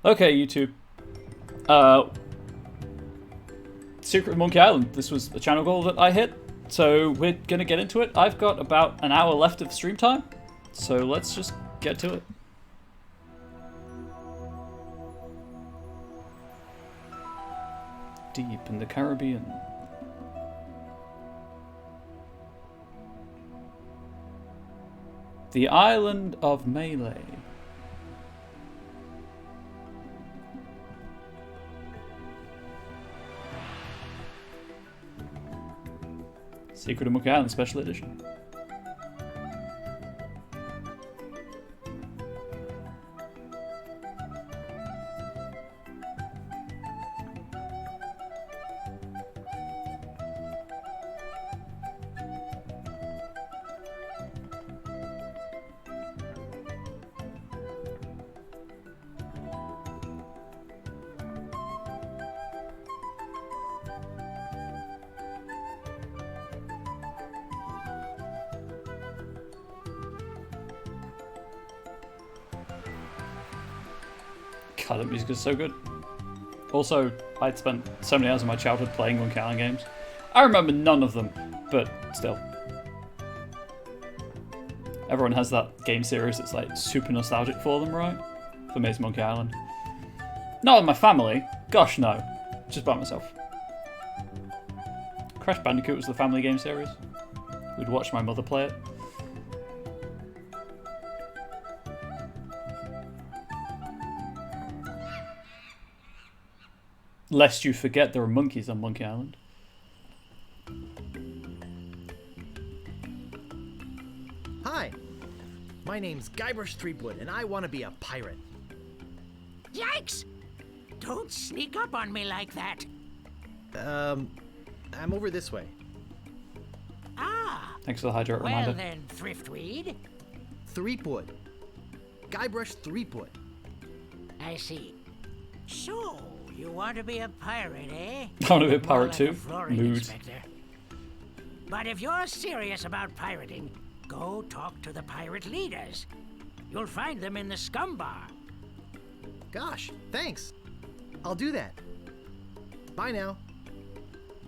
Okay, YouTube. Uh, Secret of Monkey Island. This was a channel goal that I hit, so we're gonna get into it. I've got about an hour left of stream time, so let's just get to it. Deep in the Caribbean. The island of Melee. Secret of Monkey Island Special Edition. God, that music is so good. Also, I'd spent so many hours of my childhood playing Monkey Island games. I remember none of them, but still. Everyone has that game series that's like super nostalgic for them, right? For me, it's Monkey Island. Not with my family. Gosh, no. Just by myself. Crash Bandicoot was the family game series. We'd watch my mother play it. Lest you forget there are monkeys on Monkey Island. Hi, my name's Guybrush Threepwood, and I want to be a pirate. Yikes! Don't sneak up on me like that. I'm over this way. Ah. Thanks for the hydrate Well reminder. then, Thriftweed. Threepwood. Guybrush Threepwood. I see. So, you want to be a pirate, eh? I want to be a More pirate like too. a flooring Mood. inspector. But if you're serious about pirating, go talk to the pirate leaders. You'll find them in the scum bar. Gosh, thanks. I'll do that. Bye now.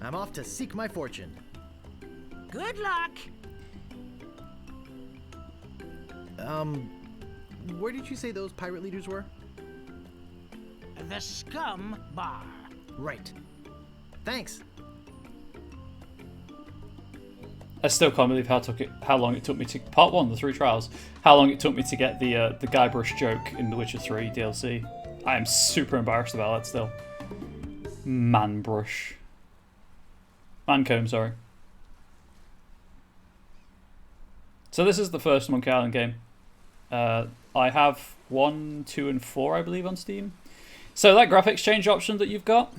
I'm off to seek my fortune. Good luck. Where did you say those pirate leaders were? The scum bar. Right. Thanks. I still can't believe how long it took me to part 1, the 3 trials. How long it took me to get the Guybrush joke in The Witcher 3 DLC. I am super embarrassed about that still. Mancom, sorry. So this is the first Monkey Island game. I have 1, 2, and 4, I believe, on Steam. So that graphics change option that you've got,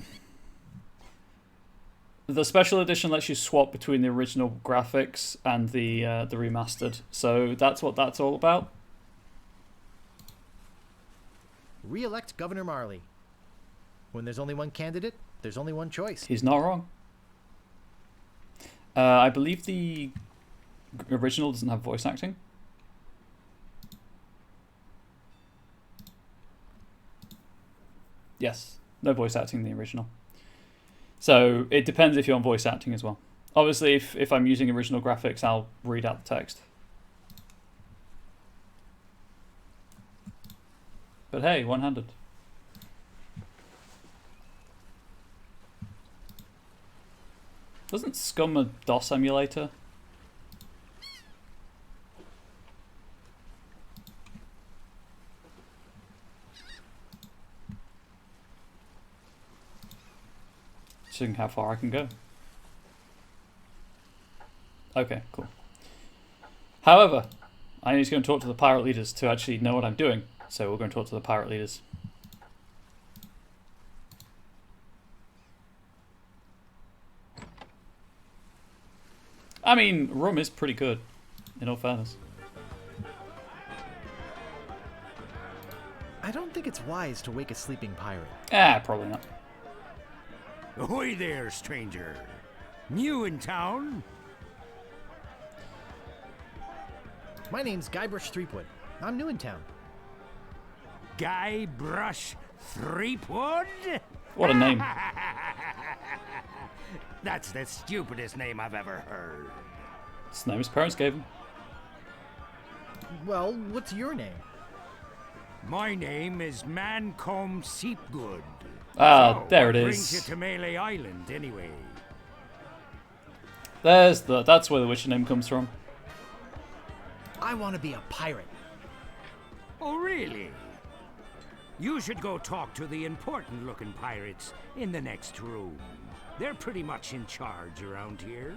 the special edition lets you swap between the original graphics and the remastered. So that's what that's all about. Re-elect Governor Marley. When there's only one candidate, there's only one choice. He's not wrong. I believe the original doesn't have voice acting. Yes, no voice acting in the original. So it depends if you're on voice acting as well. Obviously, if I'm using original graphics, I'll read out the text. But hey, one-handed. Wasn't Scum a DOS emulator? Seeing how far I can go. Okay, cool. However, I need to go and talk to the pirate leaders to actually know what I'm doing. So we're going to talk to the pirate leaders. I mean, rum is pretty good, in all fairness. I don't think it's wise to wake a sleeping pirate. Ah, probably not. Ahoy there, stranger. New in town? My name's Guybrush Threepwood. I'm new in town. Guybrush Threepwood? What a name. That's the stupidest name I've ever heard. It's the name his parents gave him. Well, what's your name? My name is Mancom Seepgood. Ah, So, there it what brings you is. to Melee Island, anyway? That's where the Witcher name comes from. I want to be a pirate. Oh, really? You should go talk to the important-looking pirates in the next room. They're pretty much in charge around here.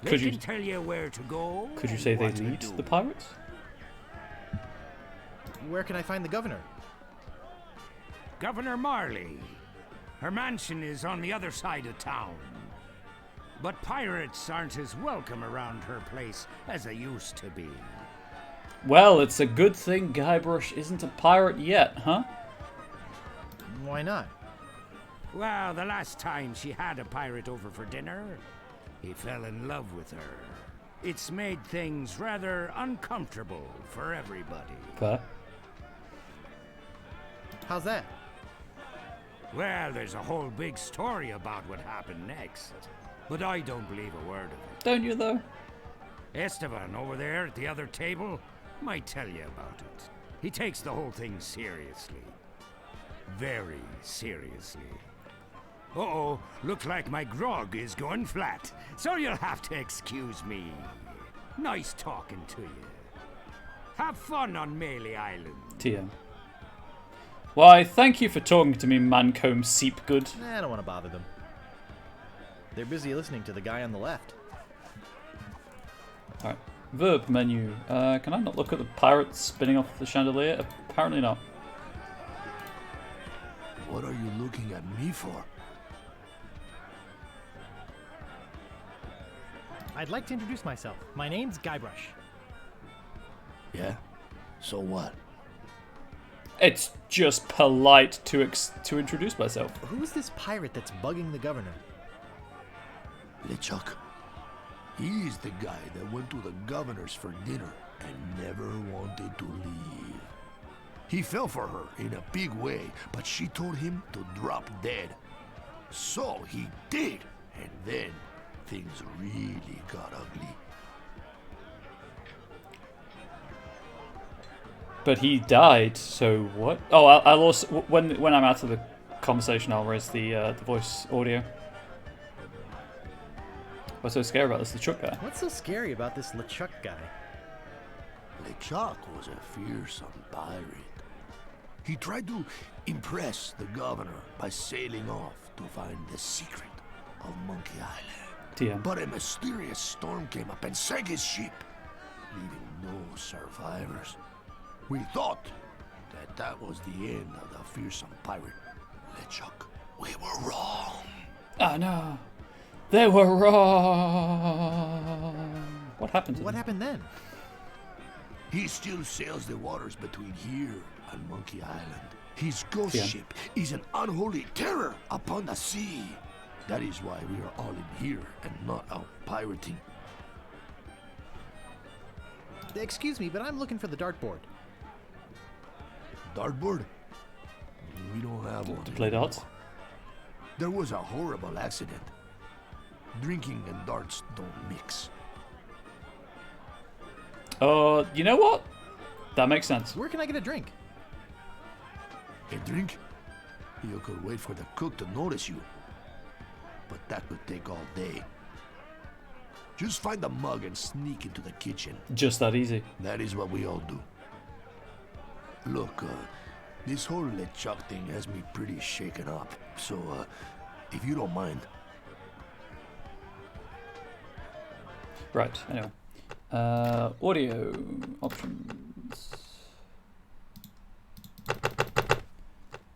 They Could you- can tell you where to go. Could you and say they what to lead do. the pirates? Where can I find the governor? Governor Marley. Her mansion is on the other side of town. But pirates aren't as welcome around her place as they used to be. Well, it's a good thing Guybrush isn't a pirate yet, huh? Why not? Well, the last time she had a pirate over for dinner, he fell in love with her. It's made things rather uncomfortable for everybody. Fair. How's that? Well, there's a whole big story about what happened next. But I don't believe a word of it. Don't you, though? Esteban over there at the other table might tell you about it. He takes the whole thing seriously. Very seriously. Uh-oh, looks like my grog is going flat, so you'll have to excuse me. Nice talking to you. Have fun on Melee Island. TM. Why, thank you for talking to me, Mancom Seepgood. I don't want to bother them. They're busy listening to the guy on the left. Alright. Verb menu. Can I not look at the pirate spinning off the chandelier? Apparently not. What are you looking at me for? I'd like to introduce myself. My name's Guybrush. Yeah? So what? It's just polite to introduce myself. Who's this pirate that's bugging the governor? LeChuck. He's the guy that went to the governor's for dinner and never wanted to leave. He fell for her in a big way, but she told him to drop dead. So he did, and then things really got ugly. But he died, so what? Oh, I'll also when I'm out of the conversation, I'll raise the voice audio. What's so scary about this? The truck guy. What's so scary about this LeChuck guy? LeChuck was a fearsome pirate. He tried to impress the governor by sailing off to find the secret of Monkey Island. TM. But a mysterious storm came up and sank his ship, leaving no survivors. We thought that was the end of the fearsome pirate, LeChuck. We were wrong. Oh no, they were wrong. What happened to What them? happened then? He still sails the waters between here and Monkey Island. His ghost Yeah. ship is an unholy terror upon the sea. That is why we are all in here and not out pirating. Excuse me, but I'm looking for the dartboard. Dartboard? We don't have one. To play darts? There was a horrible accident. Drinking and darts don't mix. You know what? That makes sense. Where can I get a drink? A drink? You could wait for the cook to notice you. But that could take all day. Just find a mug and sneak into the kitchen. Just that easy. That is what we all do. Look, this whole LeChuck thing has me pretty shaken up. So, if you don't mind. Right, anyway. Audio options.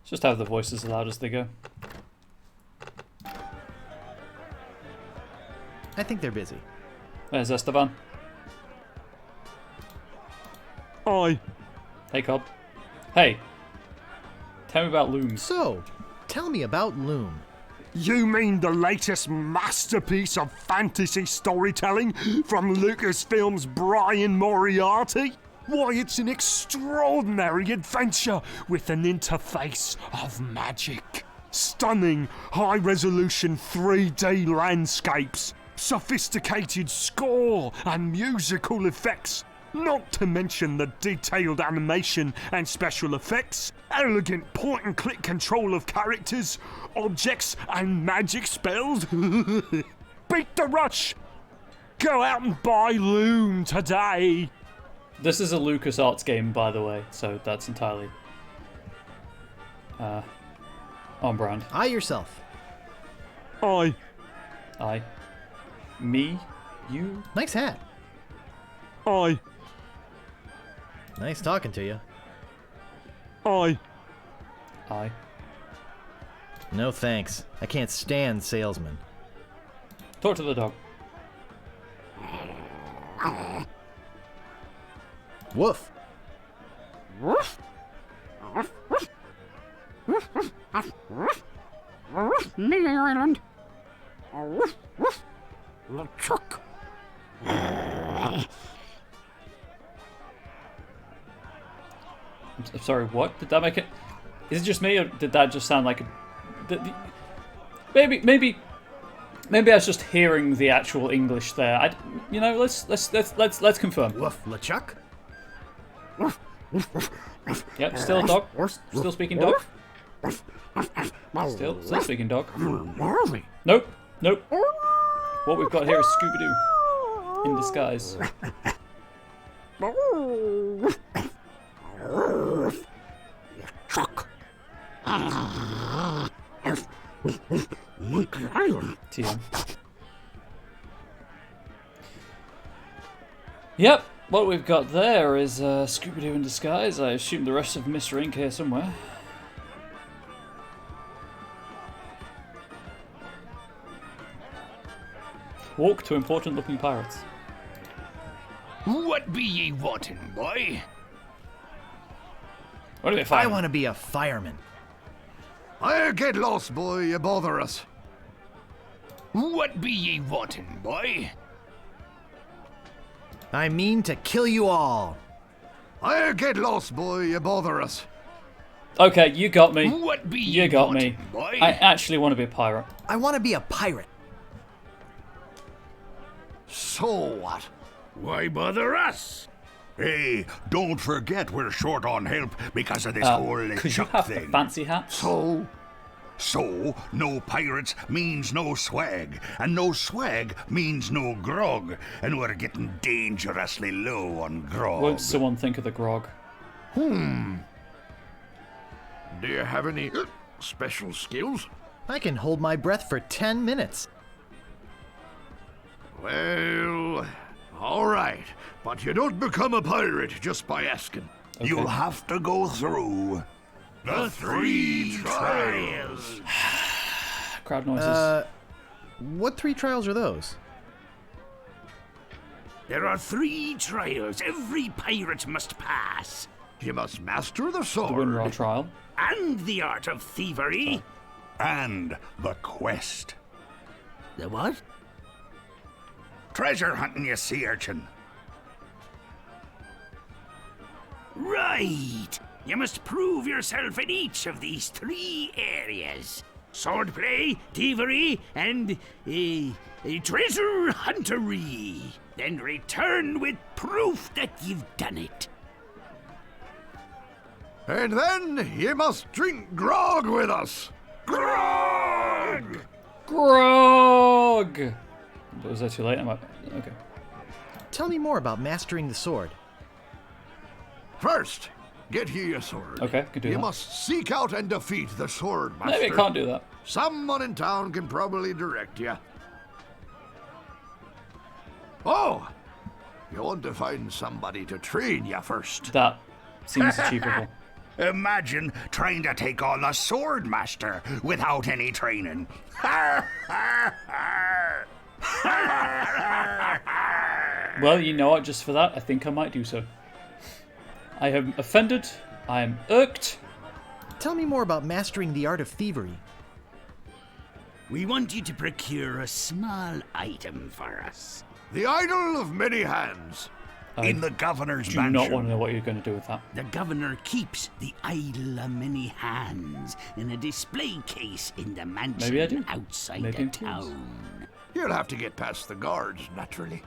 Just have the voices as loud as they go. I think they're busy. There's Esteban. Hi. Hey, Cobb. Hey. Tell me about Lume. So, tell me about Lume. You mean the latest masterpiece of fantasy storytelling from Lucasfilm's Brian Moriarty? Why, it's an extraordinary adventure with an interface of magic. Stunning, high-resolution 3D landscapes, sophisticated score and musical effects, not to mention the detailed animation and special effects, elegant point-and-click control of characters, objects and magic spells. Beat the rush! Go out and buy Lume today! This is a LucasArts game, by the way, so that's entirely on brand. Eye yourself. I. Me? You? Nice hat. I. Nice talking to you. I. No thanks. I can't stand salesmen. Talk to the dog. Woof. Lily Island. LeChuck. I'm sorry, what? Did that make it? Is it just me, or did that just sound like a... Maybe I was just hearing the actual English there. Let's confirm. Woof. LeChuck? Yep, still a dog. Still speaking dog. Still speaking dog. Nope. What we've got here is Scooby-Doo in disguise. Chuck. TM. Yep, what we've got there is Scooby-Doo in disguise. I assume the rest of Mr. Ink here somewhere. Walk to important looking pirates. What be ye wanting, boy? What do they I find? want to be a fireman. I'll get lost, boy, you bother us. What be ye wanting, boy? I mean to kill you all. I'll get lost, boy, you bother us. Okay, you got me. What be You ye got wanting, me. boy? I actually want to be a pirate. I want to be a pirate. So what? Why bother us? Hey, don't forget we're short on help because of this whole Could you Chuck have thing. the fancy hat? So? So, no pirates means no swag, and no swag means no grog, and we're getting dangerously low on grog. Won't someone think of the grog? Do you have any special skills? I can hold my breath for 10 minutes. Well, all right. But you don't become a pirate just by asking. Okay. You'll have to go through the 3 trials. Crowd noises. What 3 trials are those? There are 3 trials every pirate must pass. You must master the the sword. Winraw trial. And the art of thievery. And the quest. The what? Treasure hunting, you sea urchin. Right. You must prove yourself in each of these 3 areas. Swordplay, thievery, and treasure huntery. Then return with proof that you've done it. And then you must drink grog with us. Grog! Grog! Was that too late? Okay. Tell me more about mastering the sword. First, get ye a sword. Okay, can do You that. must seek out and defeat the Swordmaster. Maybe I can't do that. Someone in town can probably direct you. Oh! You want to find somebody to train you first. That seems achievable. Imagine trying to take on the Swordmaster without any training. Well, you know what? Just for that, I think I might do so. I am offended. I am irked. Tell me more about mastering the art of thievery. We want you to procure a small item for us. The idol of many hands. in the governor's Do mansion. not want to know what you're going to do with that. The governor keeps the Idol of Many Hands in a display case in the mansion Maybe I do. outside Maybe of it is. town. You'll have to get past the guards, naturally.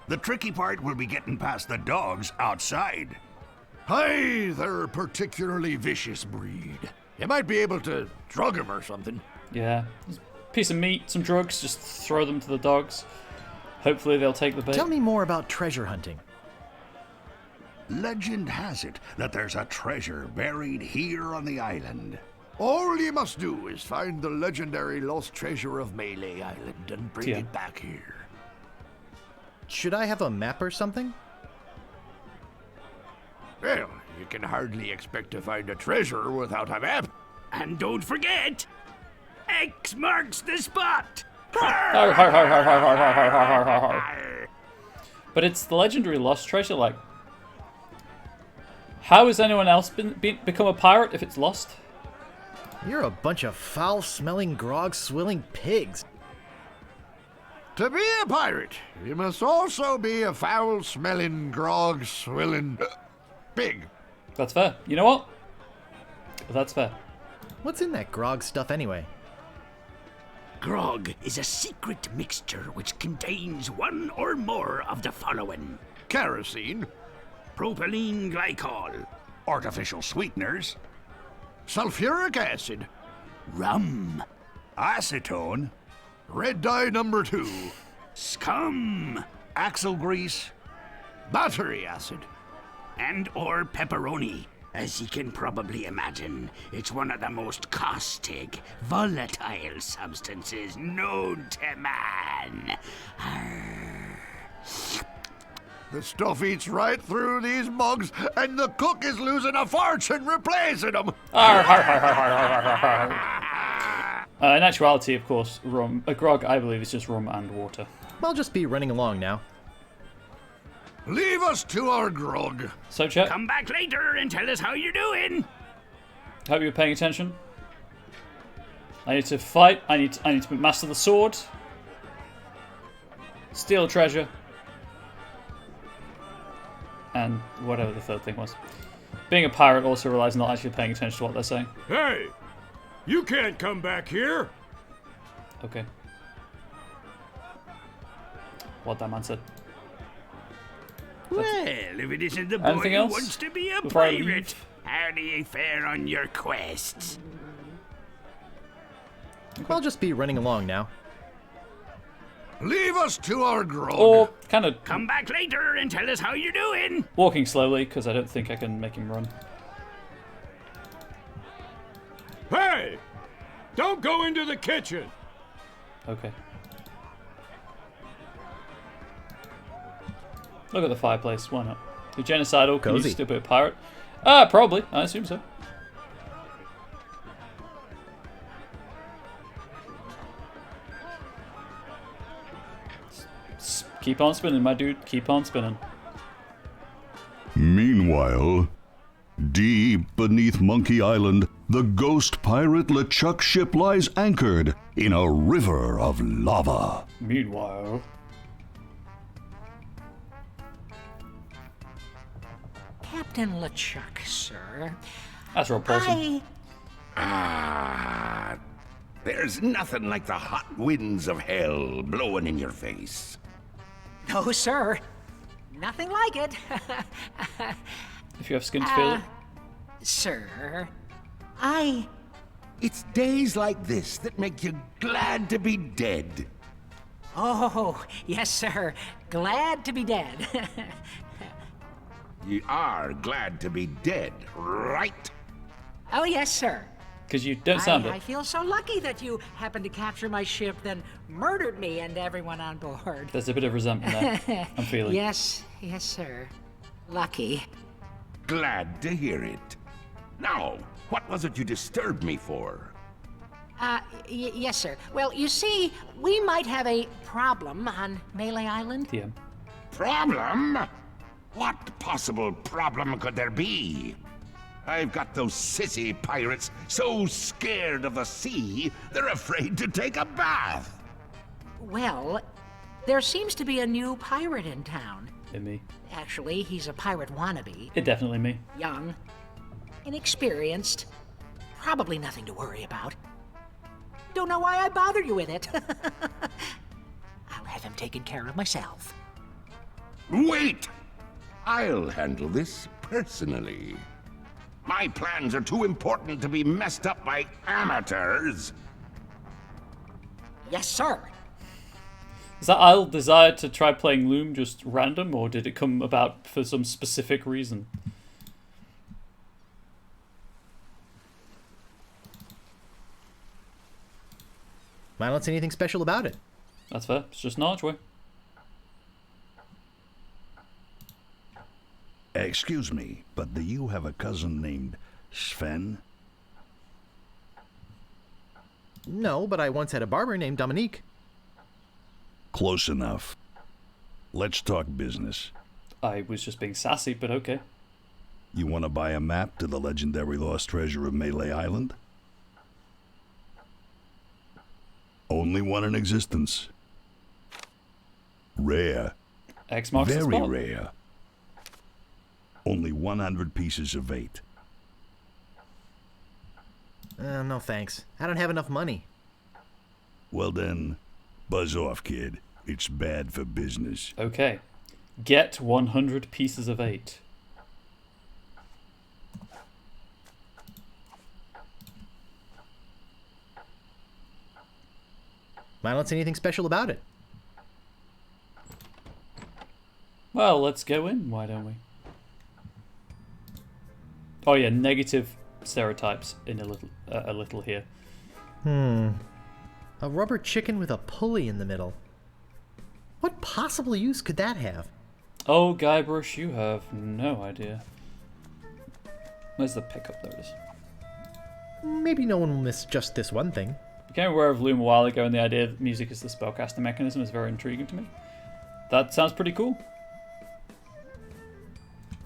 The tricky part will be getting past the dogs outside. Hey, they're a particularly vicious breed. You might be able to drug them or something. Yeah. Just a piece of meat, some drugs, just throw them to the dogs. Hopefully they'll take the bait. Tell me more about treasure hunting. Legend has it that there's a treasure buried here on the island. All you must do is find the legendary lost treasure of Melee Island and bring Yeah. it back here. Should I have a map or something? Well, you can hardly expect to find a treasure without a map. And don't forget, X marks the spot. Har, har, har, har, har, har, har, har, har, har, har. But it's the legendary lost treasure, like... How has anyone else become a pirate if it's lost? You're a bunch of foul-smelling, grog-swilling pigs. To be a pirate, you must also be a foul-smelling, grog-swilling pig. That's fair. You know what? That's fair. What's in that grog stuff anyway? Grog is a secret mixture which contains one or more of the following: Kerosene, propylene glycol, Artificial sweeteners, sulfuric acid, rum, acetone, red dye number 2, scum, axle grease, battery acid. and or pepperoni. As you can probably imagine, it's one of the most caustic, volatile substances known to man. The stuff eats right through these mugs, and the cook is losing a fortune replacing them. Arr, har, har, har, har, har, har, har. In actuality, of course, rum. A grog, I believe, is just rum and water. I'll just be running along now. Leave us to our grog. So, chat, Come back later and tell us how you're doing. hope you're paying attention. I need to fight. I need to master the sword. Steal a treasure. And whatever the third thing was. Being a pirate also relies on not actually paying attention to what they're saying. Hey! You can't come back here! Okay. What that man said. Well, if it isn't the boy Anything who else wants to be a before I pirate, leave? how do you fare on your quests? I'll just be running along now. Leave us to our grog. Or kind of Come back later and tell us how you're doing. walking slowly, because I don't think I can make him run. Hey! Don't go into the kitchen! Okay. Look at the fireplace, why not? You're genocidal, can you Cozy. still be a pirate? Probably, I assume so. Keep on spinning, my dude, keep on spinning. Meanwhile, deep beneath Monkey Island, the ghost pirate LeChuck ship lies anchored in a river of lava. Meanwhile... Captain LeChuck, sir. That's Rob Paulson. There's nothing like the hot winds of hell blowing in your face. No, sir. Nothing like it. If you have skin to feel it. Sir, It's days like this that make you glad to be dead. oh, yes, sir. Glad to be dead. You are glad to be dead, right? Oh, yes, sir. Because you don't sound I it. feel so lucky that you happened to capture my ship, then murdered me and everyone on board. There's a bit of resentment there, I'm feeling. Yes, sir. Lucky. Glad to hear it. Now, what was it you disturbed me for? Yes, sir. Well, you see, we might have a problem on Melee Island. DM. Problem? What possible problem could there be? I've got those sissy pirates so scared of the sea, they're afraid to take a bath. Well, there seems to be a new pirate in town. In me. Actually, he's a pirate wannabe. It definitely me. Young. Inexperienced. Probably nothing to worry about. Don't know why I bother you with it. I'll have him taken care of myself. Wait! I'll handle this personally. My plans are too important to be messed up by amateurs. Yes, sir. Is that idle desire to try playing Lume just random, or did it come about for some specific reason? I don't see anything special about it. That's fair. It's just an archway. Excuse me, but do you have a cousin named Sven? No, but I once had a barber named Dominique. Close enough. Let's talk business. I was just being sassy, but okay. You want to buy a map to the legendary lost treasure of Melee Island? Only one in existence. Rare. X marks the Very spot. rare. Only 100 pieces of 8. No thanks. I don't have enough money. Well then, buzz off, kid. It's bad for business. Okay. Get 100 pieces of 8. I don't see anything special about it. Well, let's go in, why don't we? Oh yeah, negative stereotypes in a little here. A rubber chicken with a pulley in the middle. What possible use could that have? Oh, Guybrush, you have no idea. Where's the pickup? There it is. Maybe no one will miss just this one thing. I became aware of Lume a while ago, and the idea that music is the spellcaster mechanism is very intriguing to me. That sounds pretty cool.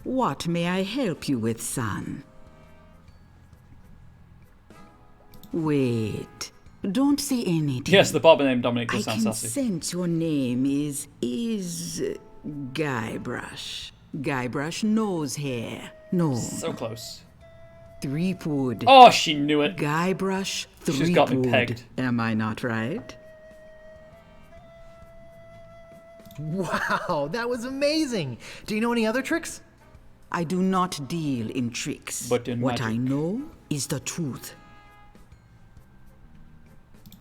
What may I help you with, son? Wait. Don't say anything. Yes, the barber named Dominic does I sound can sassy. sense your name is Guybrush. Guybrush nose hair. No. So close. Threepwood. Oh, she knew it. Guybrush Threepwood. She's got me pegged. Am I not right? Wow, that was amazing. Do you know any other tricks? I do not deal in tricks. But in what I magic. know is the truth.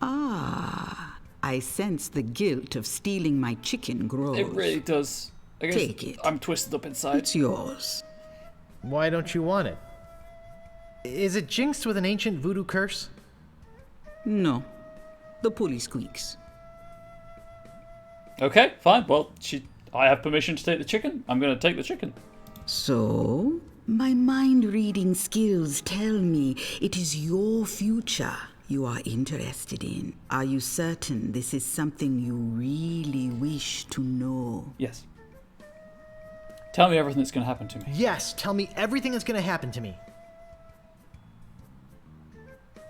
Ah, I sense the guilt of stealing my chicken grows. It really does. I guess Take it. I'm twisted up inside. It's yours. Why don't you want it? Is it jinxed with an ancient voodoo curse? No. The pulley squeaks. Okay, fine. Well, I have permission to take the chicken. I'm going to take the chicken. So, my mind-reading skills tell me it is your future you are interested in. Are you certain this is something you really wish to know? Yes. Tell me everything that's going to happen to me. Yes, tell me everything that's going to happen to me.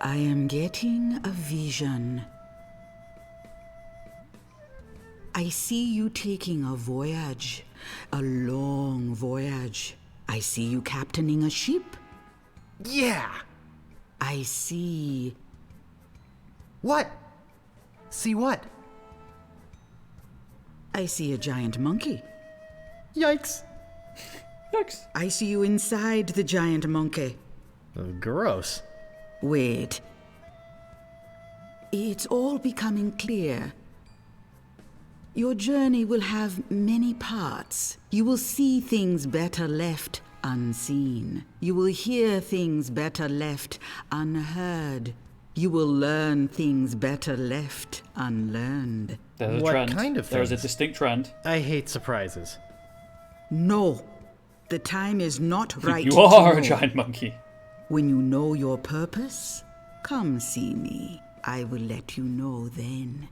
I am getting a vision. I see you taking a voyage, a long voyage. I see you captaining a ship. Yeah! I see... What? See what? I see a giant monkey. Yikes. Yikes. I see you inside the giant monkey. Gross. Wait. It's all becoming clear. Your journey will have many parts. You will see things better left unseen. You will hear things better left unheard. You will learn things better left unlearned. There's a What trend. kind of There is a things? distinct trend. I hate surprises. No, the time is not right. You are to a know. giant monkey. When you know your purpose, come see me. I will let you know then.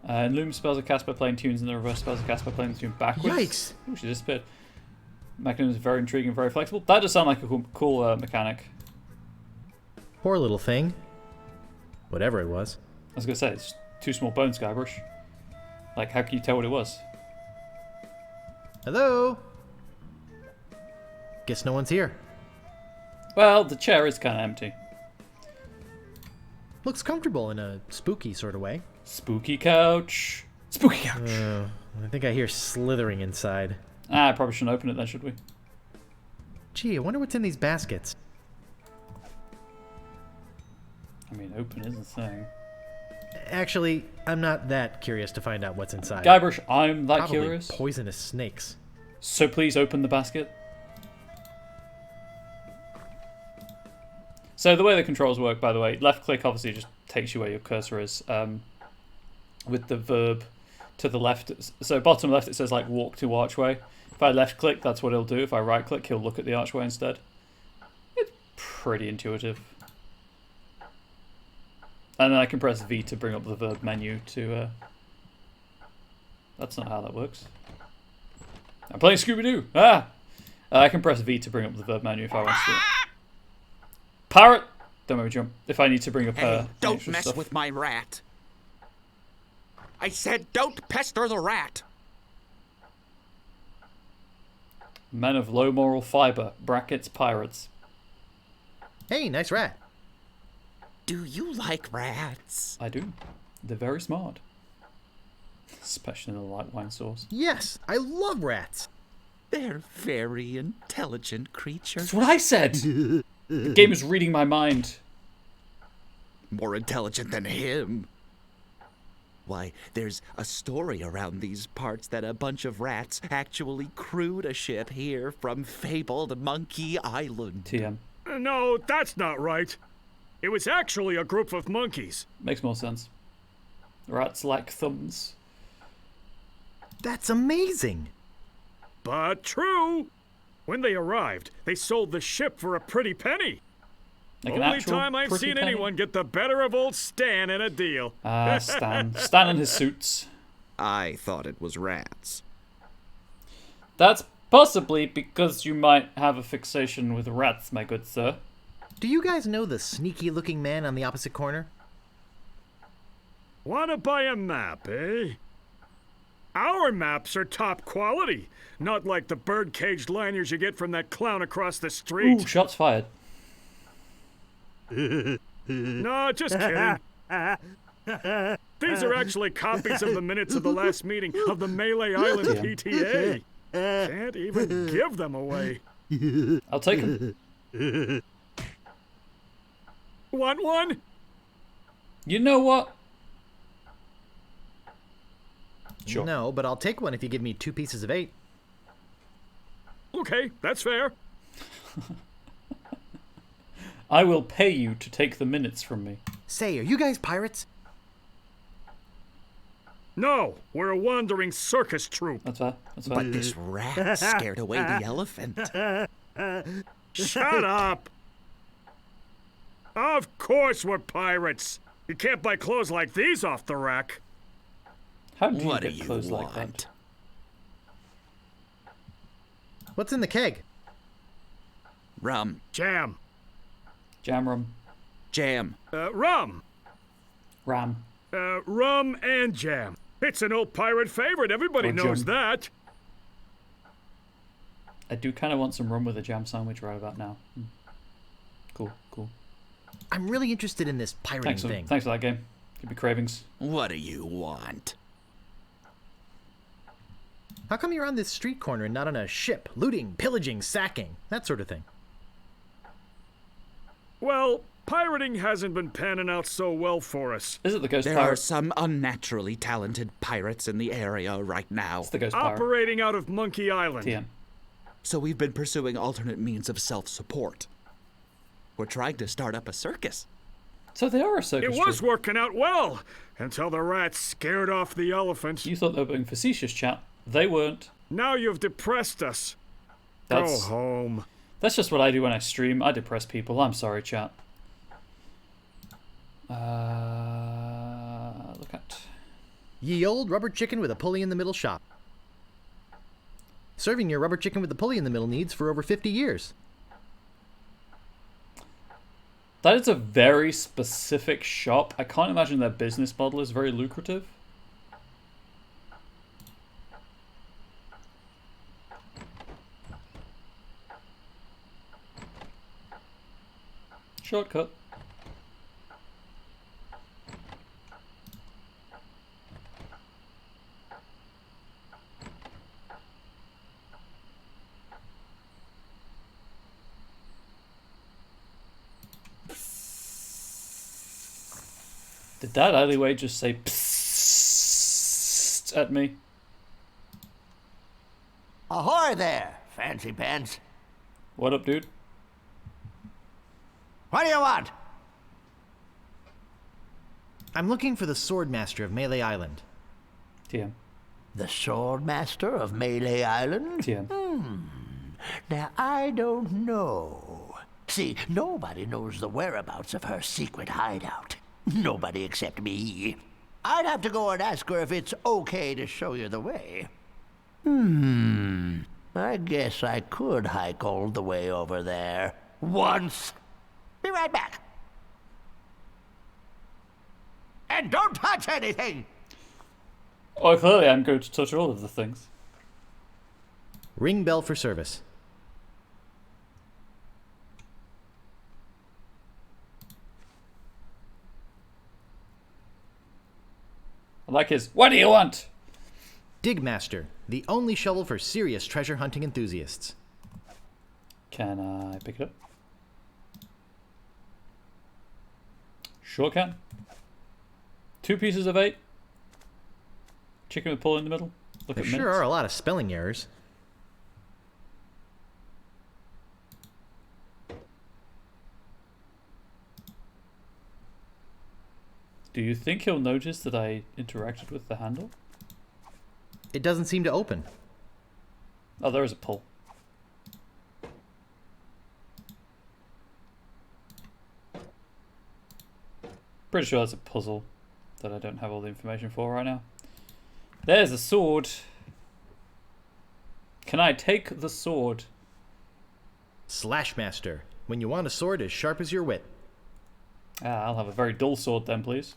And Lume spells are cast by playing tunes, and the reverse spells are cast by playing the tune backwards. Yikes. Ooh, she disappeared. Mechanism is very intriguing, very flexible. That does sound like a cool mechanic. Poor little thing. Whatever it was. I was going to say, it's two small bones, Guybrush. Like, how can you tell what it was? Hello? Guess no one's here. Well, the chair is kind of empty. Looks comfortable in a spooky sort of way. Spooky couch. Spooky couch. I think I hear slithering inside. I probably shouldn't open it then, should we? Gee, I wonder what's in these baskets. I mean, open is a thing. Actually, I'm not that curious to find out what's inside. Guybrush, I'm that Probably curious. poisonous snakes. So please open the basket. So the way the controls work, by the way, left click obviously just takes you where your cursor is. With the verb to the left, so bottom left it says like walk to archway. If I left click, that's what he'll do. If I right click, he'll look at the archway instead. It's pretty intuitive. And then I can press V to bring up the verb menu to... That's not how that works. I'm playing Scooby-Doo! Ah! I can press V to bring up the verb menu if I want to. Parrot! Don't make me jump. If I need to bring up... Hey, don't extra mess stuff. with my rat. I said don't pester the rat. Men of low moral fiber, brackets, pirates. Hey, nice rat. Do you like rats? I do. They're very smart. Especially in the light wine sauce. Yes, I love rats. They're very intelligent creatures. That's what I said! The game is reading my mind. More intelligent than him. Why, there's a story around these parts that a bunch of rats actually crewed a ship here from fabled Monkey Island. TM. No, that's not right. It was actually a group of monkeys. Makes more sense. Rats like thumbs. That's amazing. But true. When they arrived, they sold the ship for a pretty penny. Like an Only actual time I've pretty seen penny? anyone get the better of old Stan in a deal. Ah, Stan. Stan and his suits. I thought it was rats. That's possibly because you might have a fixation with rats, my good sir. Do you guys know the sneaky-looking man on the opposite corner? Wanna buy a map, eh? Our maps are top quality, not like the bird-caged liners you get from that clown across the street. Ooh, shots fired. No, just kidding. These are actually copies of the minutes of the last meeting of the Melee Island PTA. Can't even give them away. I'll take them. Want one? You know what? Sure. No, but I'll take one if you give me 2 pieces of 8. Okay, that's fair. I will pay you to take the minutes from me. Say, are you guys pirates? No, we're a wandering circus troupe. That's fair. That's fair. But this rat scared away the elephant. Shut up! Of course we're pirates. You can't buy clothes like these off the rack. How do What you do get you clothes like that? want? What's in the keg? Rum. Jam. Jam rum. Jam. Rum. Ram. Rum and jam. It's an old pirate favorite. Everybody Or knows jam. that. I do kind of want some rum with a jam sandwich right about now. Cool, cool. I'm really interested in this pirating thing. Thanks for that game. Give me cravings. What do you want? How come you're on this street corner and not on a ship, looting, pillaging, sacking, that sort of thing? Well, pirating hasn't been panning out so well for us. Is it the ghost There pirate? are some unnaturally talented pirates in the area right now. It's the ghost pirate. Operating out of Monkey Island. TM. So we've been pursuing alternate means of self-support. We're trying to start up a circus. So they are a circus It was troupe. working out well until the rats scared off the elephant. You thought they were being facetious, chat. They weren't. Now you've depressed us. That's, Go home. That's just what I do when I stream. I depress people. I'm sorry, chat. Look at... Ye old rubber chicken with a pulley in the middle shop. Serving your rubber chicken with the pulley in the middle needs for over 50 years. That is a very specific shop. I can't imagine their business model is very lucrative. Shortcut. Did that alleyway just say psst at me? Ahoy there, fancy pants. What up, dude? What do you want? I'm looking for the Swordmaster of Melee Island. TM. The Swordmaster of Melee Island? TM. Now, I don't know. See, nobody knows the whereabouts of her secret hideout. Nobody except me. I'd have to go and ask her if it's okay to show you the way. I guess I could hike all the way over there. Once. Be right back. And don't touch anything! Oh, clearly I'm going to touch all of the things. Ring bell for service. I like his, what do you want? Digmaster, the only shovel for serious treasure hunting enthusiasts. Can I pick it up? Sure can. 2 pieces of 8. Chicken with pull in the middle. Look There at sure minutes. are a lot of spelling errors. Do you think he'll notice that I interacted with the handle? It doesn't seem to open. Oh, there is a pull. Pretty sure that's a puzzle that I don't have all the information for right now. There's a sword. Can I take the sword? Slashmaster, when you want a sword as sharp as your wit. Ah, I'll have a very dull sword then, please.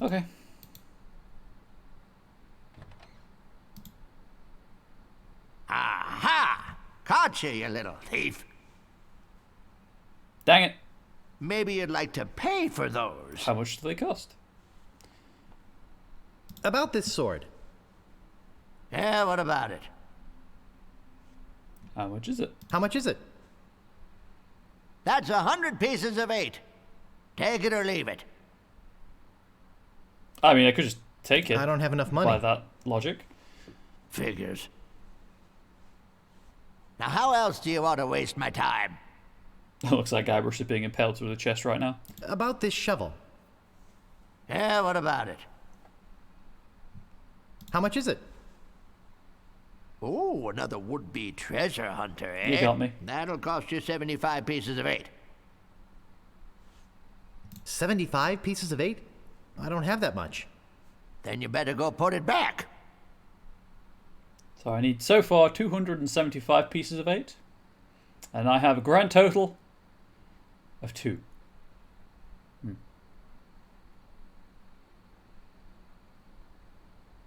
Okay. Aha! Caught you, you little thief. Dang it. Maybe you'd like to pay for those. How much do they cost? About this sword. Yeah, what about it? How much is it? How much is it? That's 100 pieces of 8. Take it or leave it. I mean, I could just take it. I don't have enough money. By that logic. Figures. Now, how else do you want to waste my time? It looks like Guybrush is being impaled through the chest right now. About this shovel. Yeah, what about it? How much is it? Oh, another would-be treasure hunter, eh? You got me. That'll cost you 75 pieces of 8. 75 pieces of 8? I don't have that much. Then you better go put it back. So I need, so far, 275 pieces of 8. And I have a grand total of 2.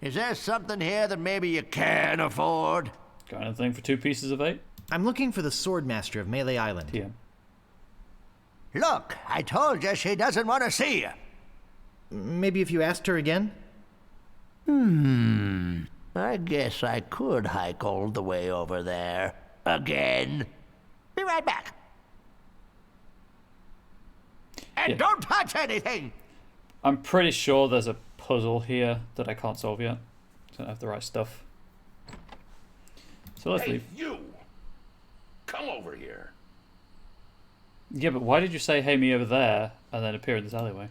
Is there something here that maybe you can afford? Got anything for 2 pieces of 8? I'm looking for the Swordmaster of Melee Island. TM. Look, I told you she doesn't want to see you. Maybe if you asked her again? I guess I could hike all the way over there. Again. Be right back. And don't touch anything! I'm pretty sure there's a puzzle here that I can't solve yet. Don't have the right stuff. So let's Hey, leave. you! Come over here. Yeah, but why did you say, hey, me over there, and then appear in this alleyway?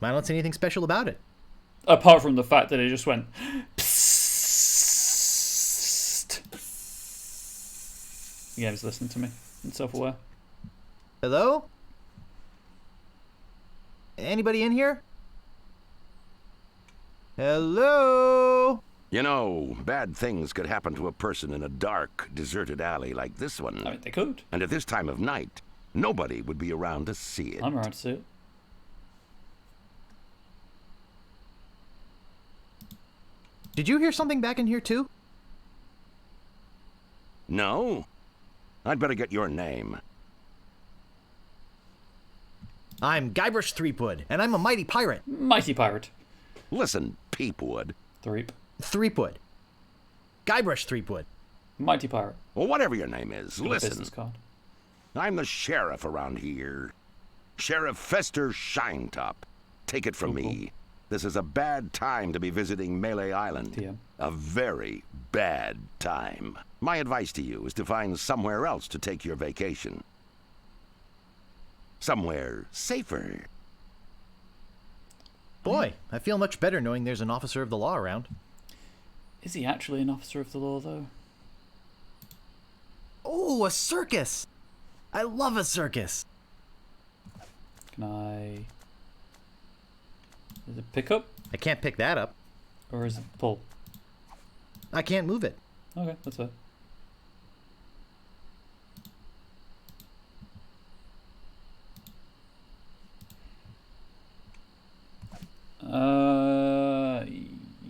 I don't see anything special about it. Apart from the fact that it just went, psst. The game's listening to me and self-aware. Hello? Anybody in here? Hello? You know, bad things could happen to a person in a dark, deserted alley like this one. I mean, they could. And at this time of night, nobody would be around to see it. I'm around to see it. Did you hear something back in here too? No? I'd better get your name. I'm Guybrush Threepwood, and I'm a mighty pirate. Mighty pirate. Listen, Peepwood. Threepwood. Guybrush Threepwood. Mighty pirate. Well, whatever your name is, Got a listen. business card. I'm the sheriff around here. Sheriff Fester Shinetop. Take it from me. This is a bad time to be visiting Melee Island. TM. A very bad time. My advice to you is to find somewhere else to take your vacation. Somewhere safer. Boy, I feel much better knowing there's an officer of the law around. Is he actually an officer of the law, though? Oh, a circus! I love a circus. Can I... Is it pick up? I can't pick that up. Or is it pull? I can't move it. Okay, that's fair.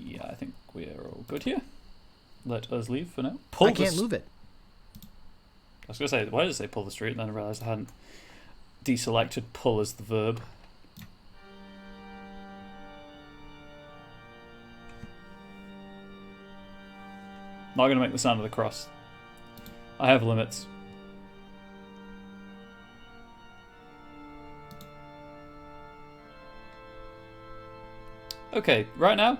Yeah, I think we're all good here. Let us leave for now. I can't move it. I was going to say, why did it say pull the street? And then I realised I hadn't deselected pull as the verb. Not going to make the sound of the cross. I have limits. Okay, right now,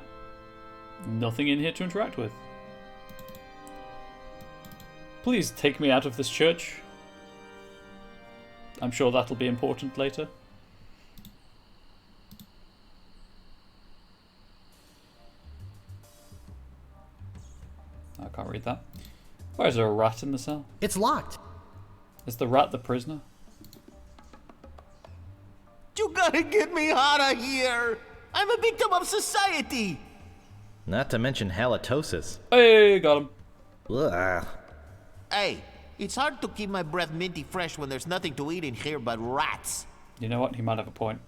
nothing in here to interact with. Please take me out of this church. I'm sure that'll be important later. I can't read that. Why is there a rat in the cell? It's locked. Is the rat the prisoner? You gotta get me out of here! I'm a victim of society! Not to mention halitosis. Hey, got him. Ugh. Hey, it's hard to keep my breath minty fresh when there's nothing to eat in here but rats. You know what? He might have a point.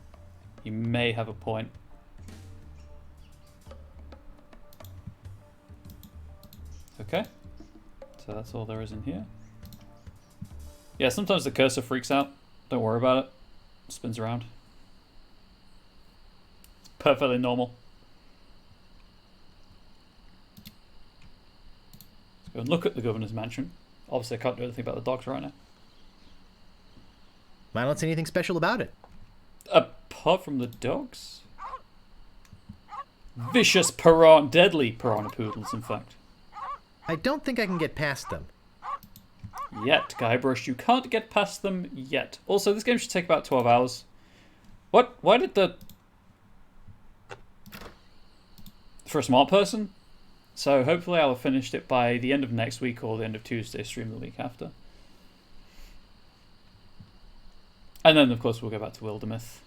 He may have a point. Okay. So that's all there is in here. Yeah, sometimes the cursor freaks out. Don't worry about it. Spins around. It's perfectly normal. Let's go and look at the governor's mansion. Obviously, I can't do anything about the dogs right now. I don't see anything special about it. Apart from the dogs? Vicious piranha, deadly piranha poodles, in fact. I don't think I can get past them. Yet, Guybrush, you can't get past them yet. Also, this game should take about 12 hours. What? Why did the... For a smart person? So hopefully I'll have finished it by the end of next week or the end of Tuesday, stream the week after. And then, of course, we'll go back to Wildermyth.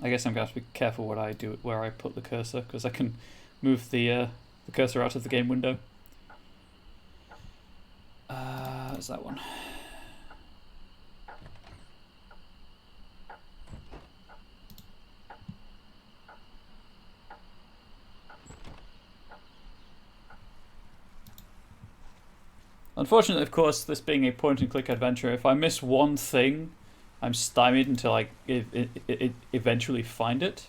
I guess I'm going to have to be careful what I do, where I put the cursor, because I can move the cursor out of the game window. Is that one? Unfortunately, of course, this being a point-and-click adventure, if I miss one thing, I'm stymied until I eventually find it.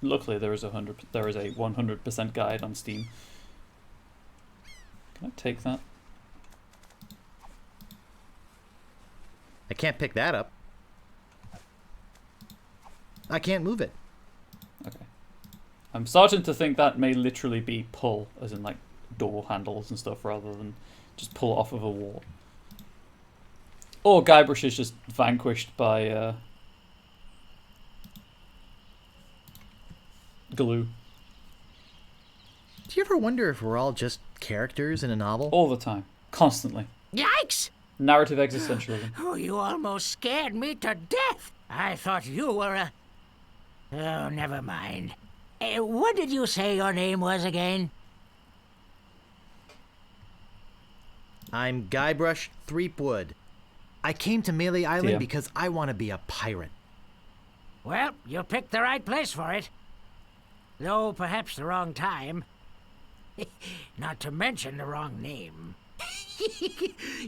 Luckily, there is a 100% guide on Steam. Can I take that? I can't pick that up. I can't move it. Okay. I'm starting to think that may literally be pull, as in like door handles and stuff, rather than just pull it off of a wall. Or Guybrush is just vanquished by glue. Do you ever wonder if we're all just characters in a novel? All the time. Constantly. Yikes! Narrative existentialism. Oh, you almost scared me to death. I thought you were a... Oh, never mind. What did you say your name was again? I'm Guybrush Threepwood. I came to Melee Island Dear. because I want to be a pirate. Well, you picked the right place for it. Though perhaps the wrong time. Not to mention the wrong name.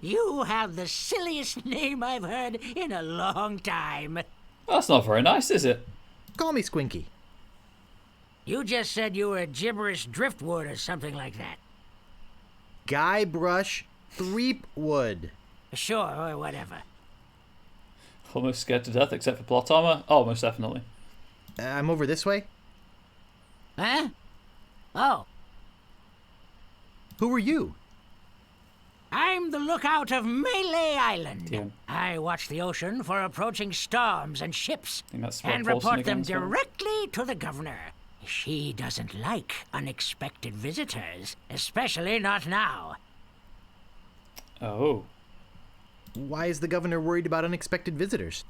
You have the silliest name I've heard in a long time. That's not very nice, is it? Call me Squinky. You just said you were gibberish driftwood or something like that. Guybrush Threepwood. Sure, or whatever. Almost scared to death, except for plot armor. Oh, most definitely. I'm over this way. Huh? Oh, Who are you? I'm the lookout of Melee Island. Yeah. I watch the ocean for approaching storms and ships think that's and what Paulson report them again as well. directly to the governor. She doesn't like unexpected visitors, especially not now. Oh. Why is the governor worried about unexpected visitors?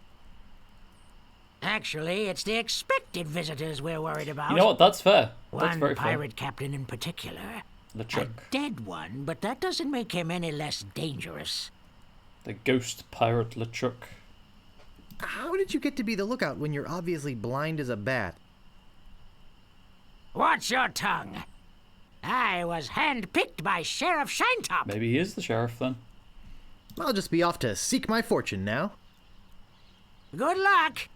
Actually, it's the expected visitors we're worried about. You know what? That's fair. That's One very fair. pirate captain in particular. A LeChuck. dead one, but that doesn't make him any less dangerous. The ghost pirate LeChuck. How did you get to be the lookout when you're obviously blind as a bat? Watch your tongue. I was handpicked by Sheriff Shinetop. Maybe he is the sheriff then. I'll just be off to seek my fortune now. Good luck.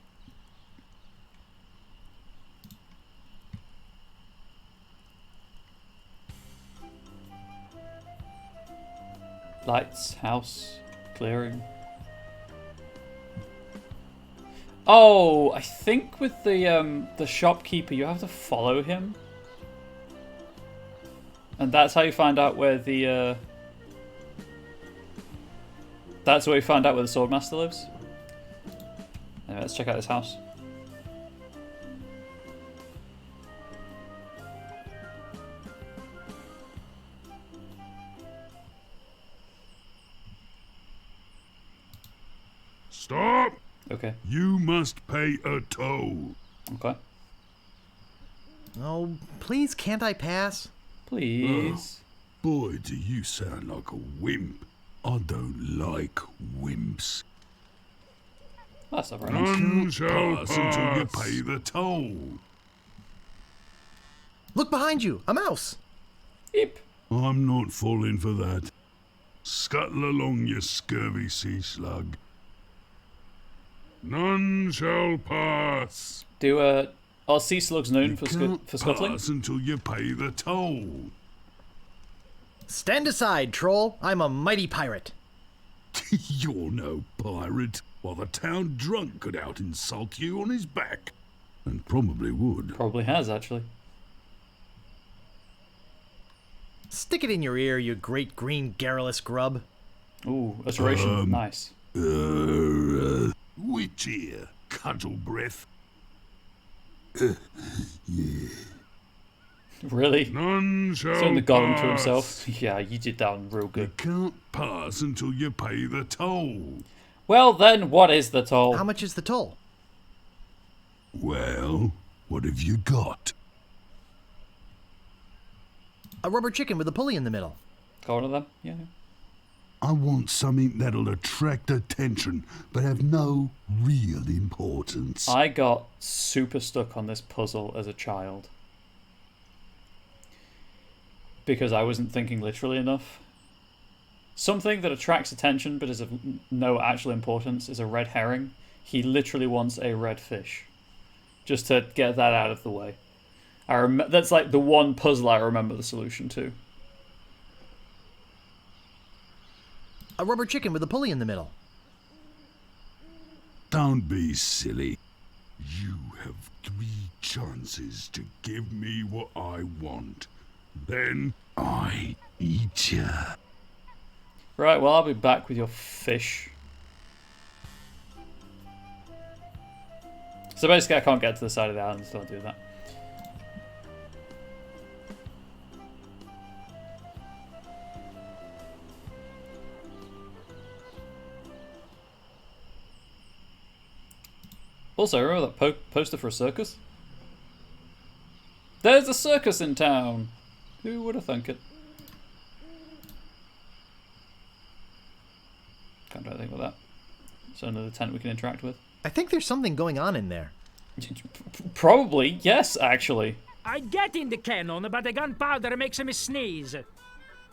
Lights, house, clearing. Oh, I think with the shopkeeper you have to follow him. And that's how you find out where the that's where you find out where the Swordmaster lives. Anyway, let's check out this house. Stop! Okay. You must pay a toll. Okay. Oh, please can't I pass? Please. Boy, do you sound like a wimp. I don't like wimps. That's not very nice. None shall pass until you pay the toll. Look behind you, a mouse. Yep. I'm not falling for that. Scuttle along, you scurvy sea slug. None shall pass. Are sea slugs known for Can't scuttling? pass until you pay the toll. Stand aside, troll. I'm a mighty pirate. You're no pirate. While the town drunk could out insult you on his back. And probably would. Probably has, actually. Stick it in your ear, you great green garrulous grub. Ooh, alliteration. Nice. Which ear? Cudgel breath. Really? None shall Saying the golem to pass. himself. Yeah, you did that one real You good. can't pass until you pay the toll. Well then, what is the toll? How much is the toll? Well, what have you got? A rubber chicken with a pulley in the middle. Got one of them? Yeah. I want something that'll attract attention, but have no real importance. I got super stuck on this puzzle as a child. Because I wasn't thinking literally enough. Something that attracts attention but is of no actual importance is a red herring. He literally wants a red fish. Just to get that out of the way. That's like the one puzzle I remember the solution to. A rubber chicken with a pulley in the middle. Don't be silly. You have 3 chances to give me what I want. Then I eat you. Right, well I'll be back with your fish. So basically I can't get to the side of the island, so I'll do that. Also, remember that poster for a circus? There's a circus in town! Who would have thunk it? Can't do anything with that. So another tent we can interact with. I think there's something going on in there. Probably, yes, actually. I get in the cannon, but the gunpowder makes me sneeze.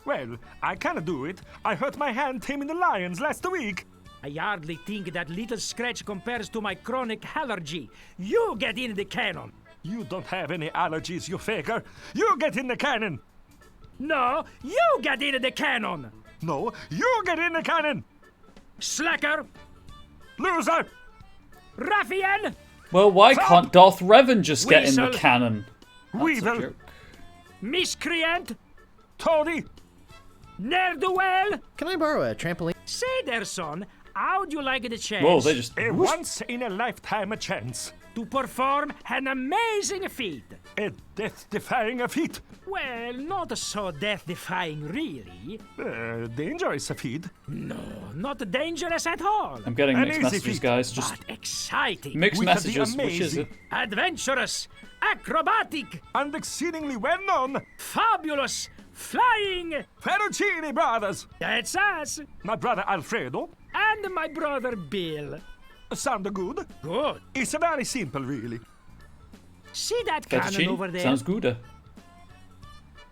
Well, I can't do it. I hurt my hand taming the lions last week. I hardly think that little scratch compares to my chronic allergy. You get in the cannon. You don't have any allergies, you faker. You get in the cannon. No, you get in the cannon. No, you get in the cannon. Slacker. Loser. Ruffian. Well, why can't Darth Revan just get in the Weasel. cannon? That's a Weevil. joke. Miscreant. Toady. Ne'er-do-well. Can I borrow a trampoline? Say there, son, how'd you like the chance Whoa, they just... A once-in-a-lifetime chance. to perform an amazing feat? A death-defying feat. Well, not so death-defying, really. Dangerous feat. No, not dangerous at all. I'm getting An mixed easy messages, feat. guys. Just But exciting. mixed With the messages. Which is it? amazing- Adventurous. Acrobatic. And exceedingly well-known. Fabulous. Flying. Ferrucini brothers. That's us. My brother Alfredo. And my brother Bill. Sound good? Good. It's very simple, really. See that cannon over Fettuccine? there? Sounds good.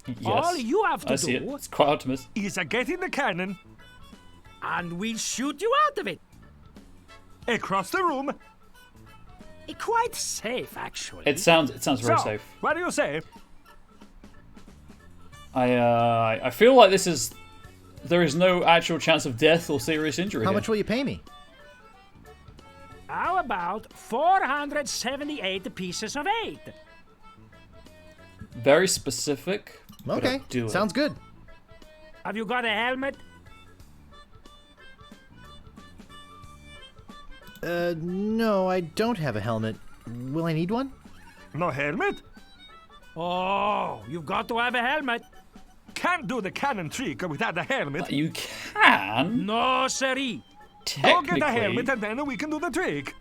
Yes. All you have to I see it. do, It's quite hard to miss. Is a get in the cannon, and we'll shoot you out of it. across the room. Quite safe, actually. It sounds very So, safe. what do you say? I feel like there is no actual chance of death or serious injury. How here. much will you pay me? How about 478 pieces of 8? Very specific. but Okay, I'll do it. sounds good. Have you got a helmet? No, I don't have a helmet. Will I need one? No helmet? Oh, you've got to have a helmet. Can't do the cannon trick without a helmet. You can No, siree. Go get a technically. helmet and then we can do the trick.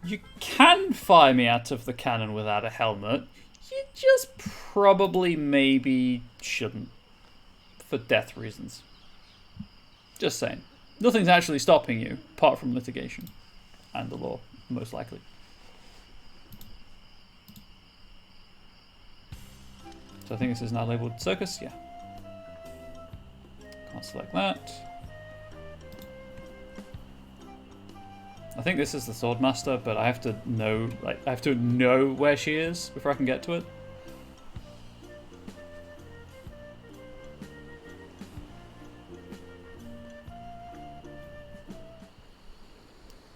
You can fire me out of the cannon without a helmet. You just probably maybe shouldn't. For death reasons. Just saying. Nothing's actually stopping you, apart from litigation. And the law, most likely. So I think this is now labelled Circus, yeah. Can't select that. I think this is the Swordmaster, but I have to know where she is before I can get to it.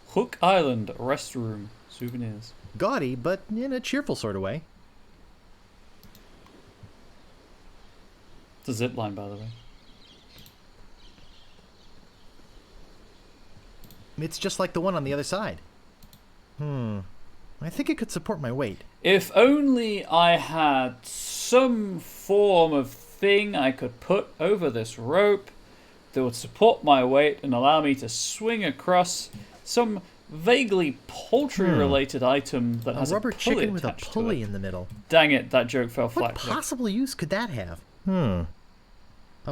Hook Island restroom souvenirs. Gaudy, but in a cheerful sort of way. It's a zip line, by the way. It's just like the one on the other side. I think it could support my weight. If only I had some form of thing I could put over this rope that would support my weight and allow me to swing across some vaguely poultry-related item that has A rubber a pulley chicken with a attached to pulley it. in the middle. Dang it, that joke fell What flat. possible use could that have? A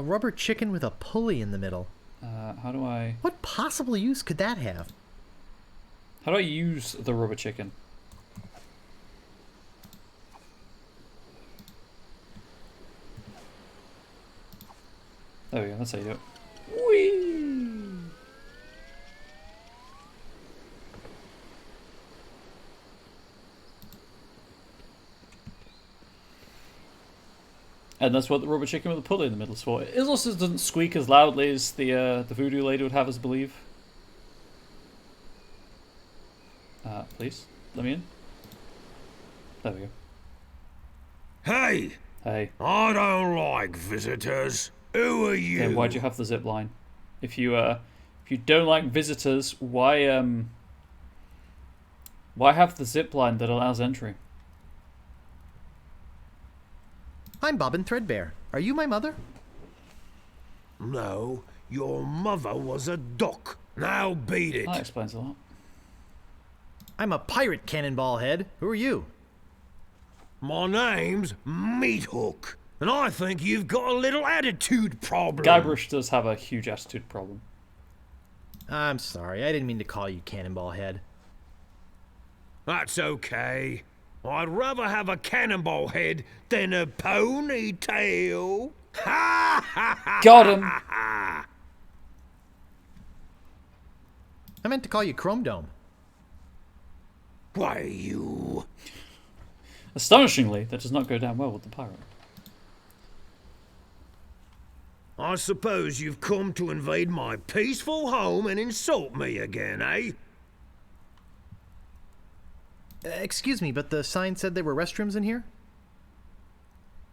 rubber chicken with a pulley in the middle. How do I What possible use could that have? use the rubber chicken? There we go, that's how you do it. Whee! And that's what the rubber chicken with the pulley in the middle is for. It also doesn't squeak as loudly as the voodoo lady would have us believe. Please, let me in. There we go. Hey, Hey, I don't like visitors. Who are you? then why'd you have the zip line? If you don't like visitors, why have the zip line that allows entry? I'm Bobbin Threadbare. Are you my mother? No, your mother was a duck. Now beat it. That explains a lot. I'm a pirate, Cannonball Head. Who are you? My name's Meat Hook, and I think you've got a little attitude problem. Guybrush does have a huge attitude problem. I'm sorry, I didn't mean to call you Cannonball Head. That's okay. I'd rather have a cannonball head than a ponytail. Ha ha ha! Got him. I meant to call you Chrome Dome. Why, you... Astonishingly, that does not go down well with the pirate. I suppose you've come to invade my peaceful home and insult me again, eh? Excuse me, but the sign said there were restrooms in here?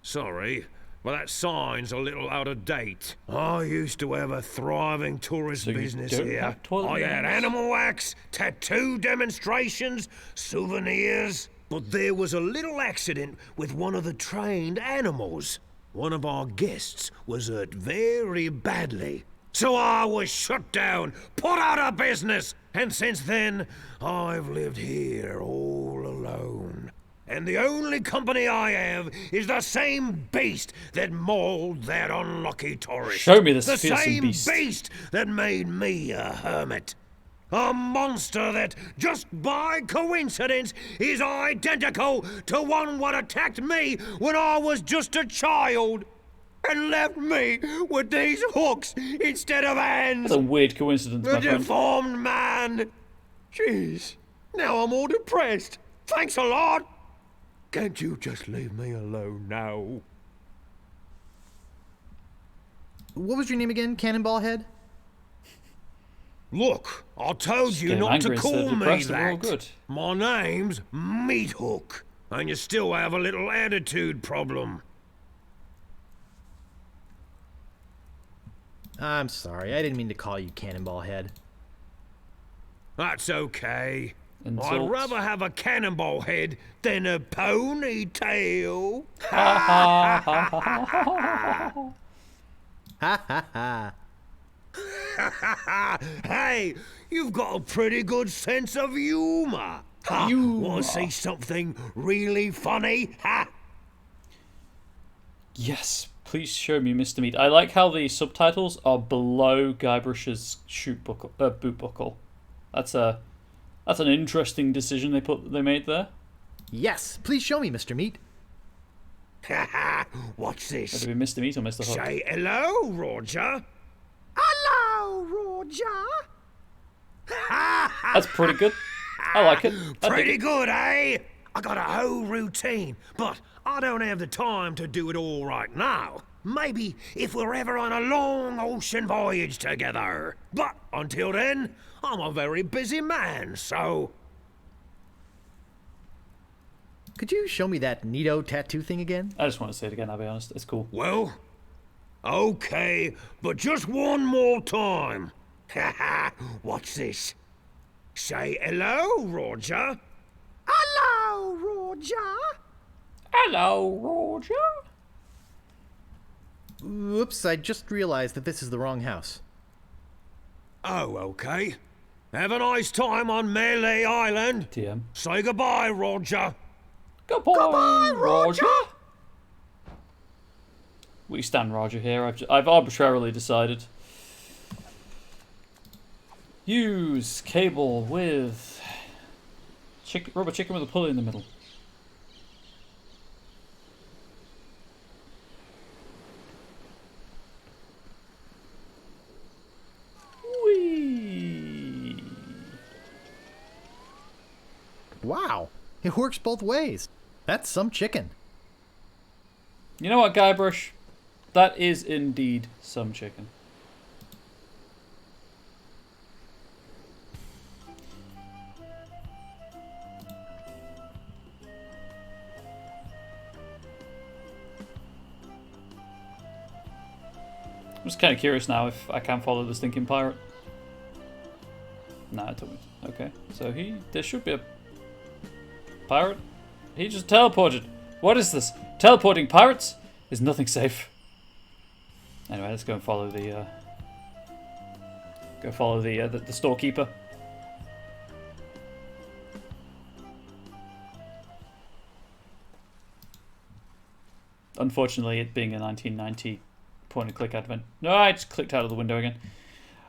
Sorry, but that sign's a little out of date. I used to have a thriving tourist business here. I had animal wax, tattoo demonstrations, souvenirs. But there was a little accident with one of the trained animals. One of our guests was hurt very badly. So I was shut down, put out of business, and since then, I've lived here all alone. And the only company I have is the same beast that mauled that unlucky tourist. Show me this the fearsome same beast that made me a hermit. A monster that, just by coincidence, is identical to one what attacked me when I was just a child. And left me with these hooks instead of hands. That's a weird coincidence, my A friend. deformed man. Jeez, now I'm all depressed. Thanks a lot. Can't you just leave me alone now? What was your name again, Cannonball Head? Look, I told you Getting not to angry instead call of me depressed, we're all that. good. My name's Meat Hook, and you still have a little attitude problem. I'm sorry, I didn't mean to call you Cannonball Head. That's okay. Insult. I'd rather have a cannonball head than a ponytail. Ha ha ha. Hey, you've got a pretty good sense of humor. Want to see something really funny? Ha! Yes, please show me Mr. Meat. I like how the subtitles are below Guybrush's boot buckle. That's an interesting decision they made there. Yes, please show me, Mr. Meat. What's this? Would it be Mr. Meat or Mr. Hook? Say hello, Roger. Hello, Roger. That's pretty good. I like it. Pretty good, eh? I got a whole routine, but I don't have the time to do it all right now. Maybe if we're ever on a long ocean voyage together. But until then, I'm a very busy man, so... Could you show me that neato tattoo thing again? I just want to see it again, I'll be honest. It's cool. Well, okay, but just one more time. What's this? Say hello, Roger. Hello, Roger. Hello, Roger. Oops, I just realized that this is the wrong house. Oh, okay. Have a nice time on Melee Island. TM. Say goodbye, Roger. Goodbye, Roger. We stand Roger here. I've arbitrarily decided. Use cable with rubber chicken with a pulley in the middle. Whee! Wow, it works both ways. That's some chicken. You know what, Guybrush? That is indeed some chicken. I'm just kind of curious now if I can follow the stinking pirate. Nah, it took me. Okay, so there should be a pirate. He just teleported. What is this? Teleporting pirates? Is nothing safe. Anyway, let's go and follow the the storekeeper. Unfortunately, it being a 1990 point-and-click advent. No, I just clicked out of the window again.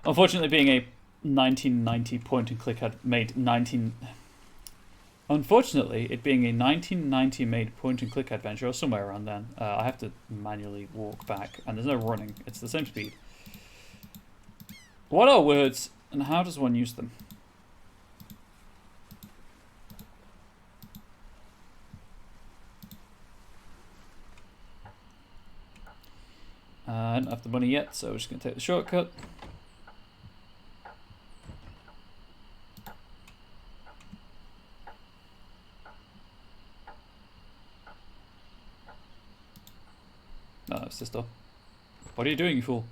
Unfortunately, being a 1990 point and click had made 19. Unfortunately, it being a 1990 made point and click adventure, or somewhere around then, I have to manually walk back, and there's no running. It's the same speed. What are words, and how does one use them? I don't have the money yet, so we're just going to take the shortcut. No, it's this door. What are you doing, you fool?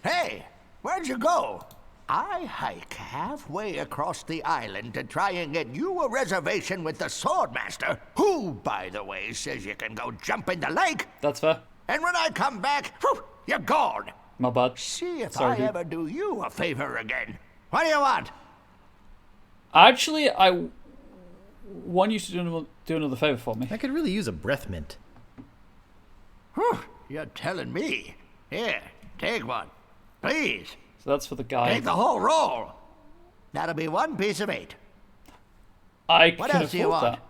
Hey, where'd you go? I hike halfway across the island to try and get you a reservation with the Swordmaster, who, by the way, says you can go jump in the lake. That's fair. And when I come back, whew, you're gone. My bad. See if Sorry, I dude. ever do you a favor again. What do you want? Actually, I want you to do another favor for me. I could really use a breath mint. Whew, you're telling me. Here, take one. Please. So that's for the guy. Take the whole roll. That'll be 1 piece of 8. I What can else do you afford want?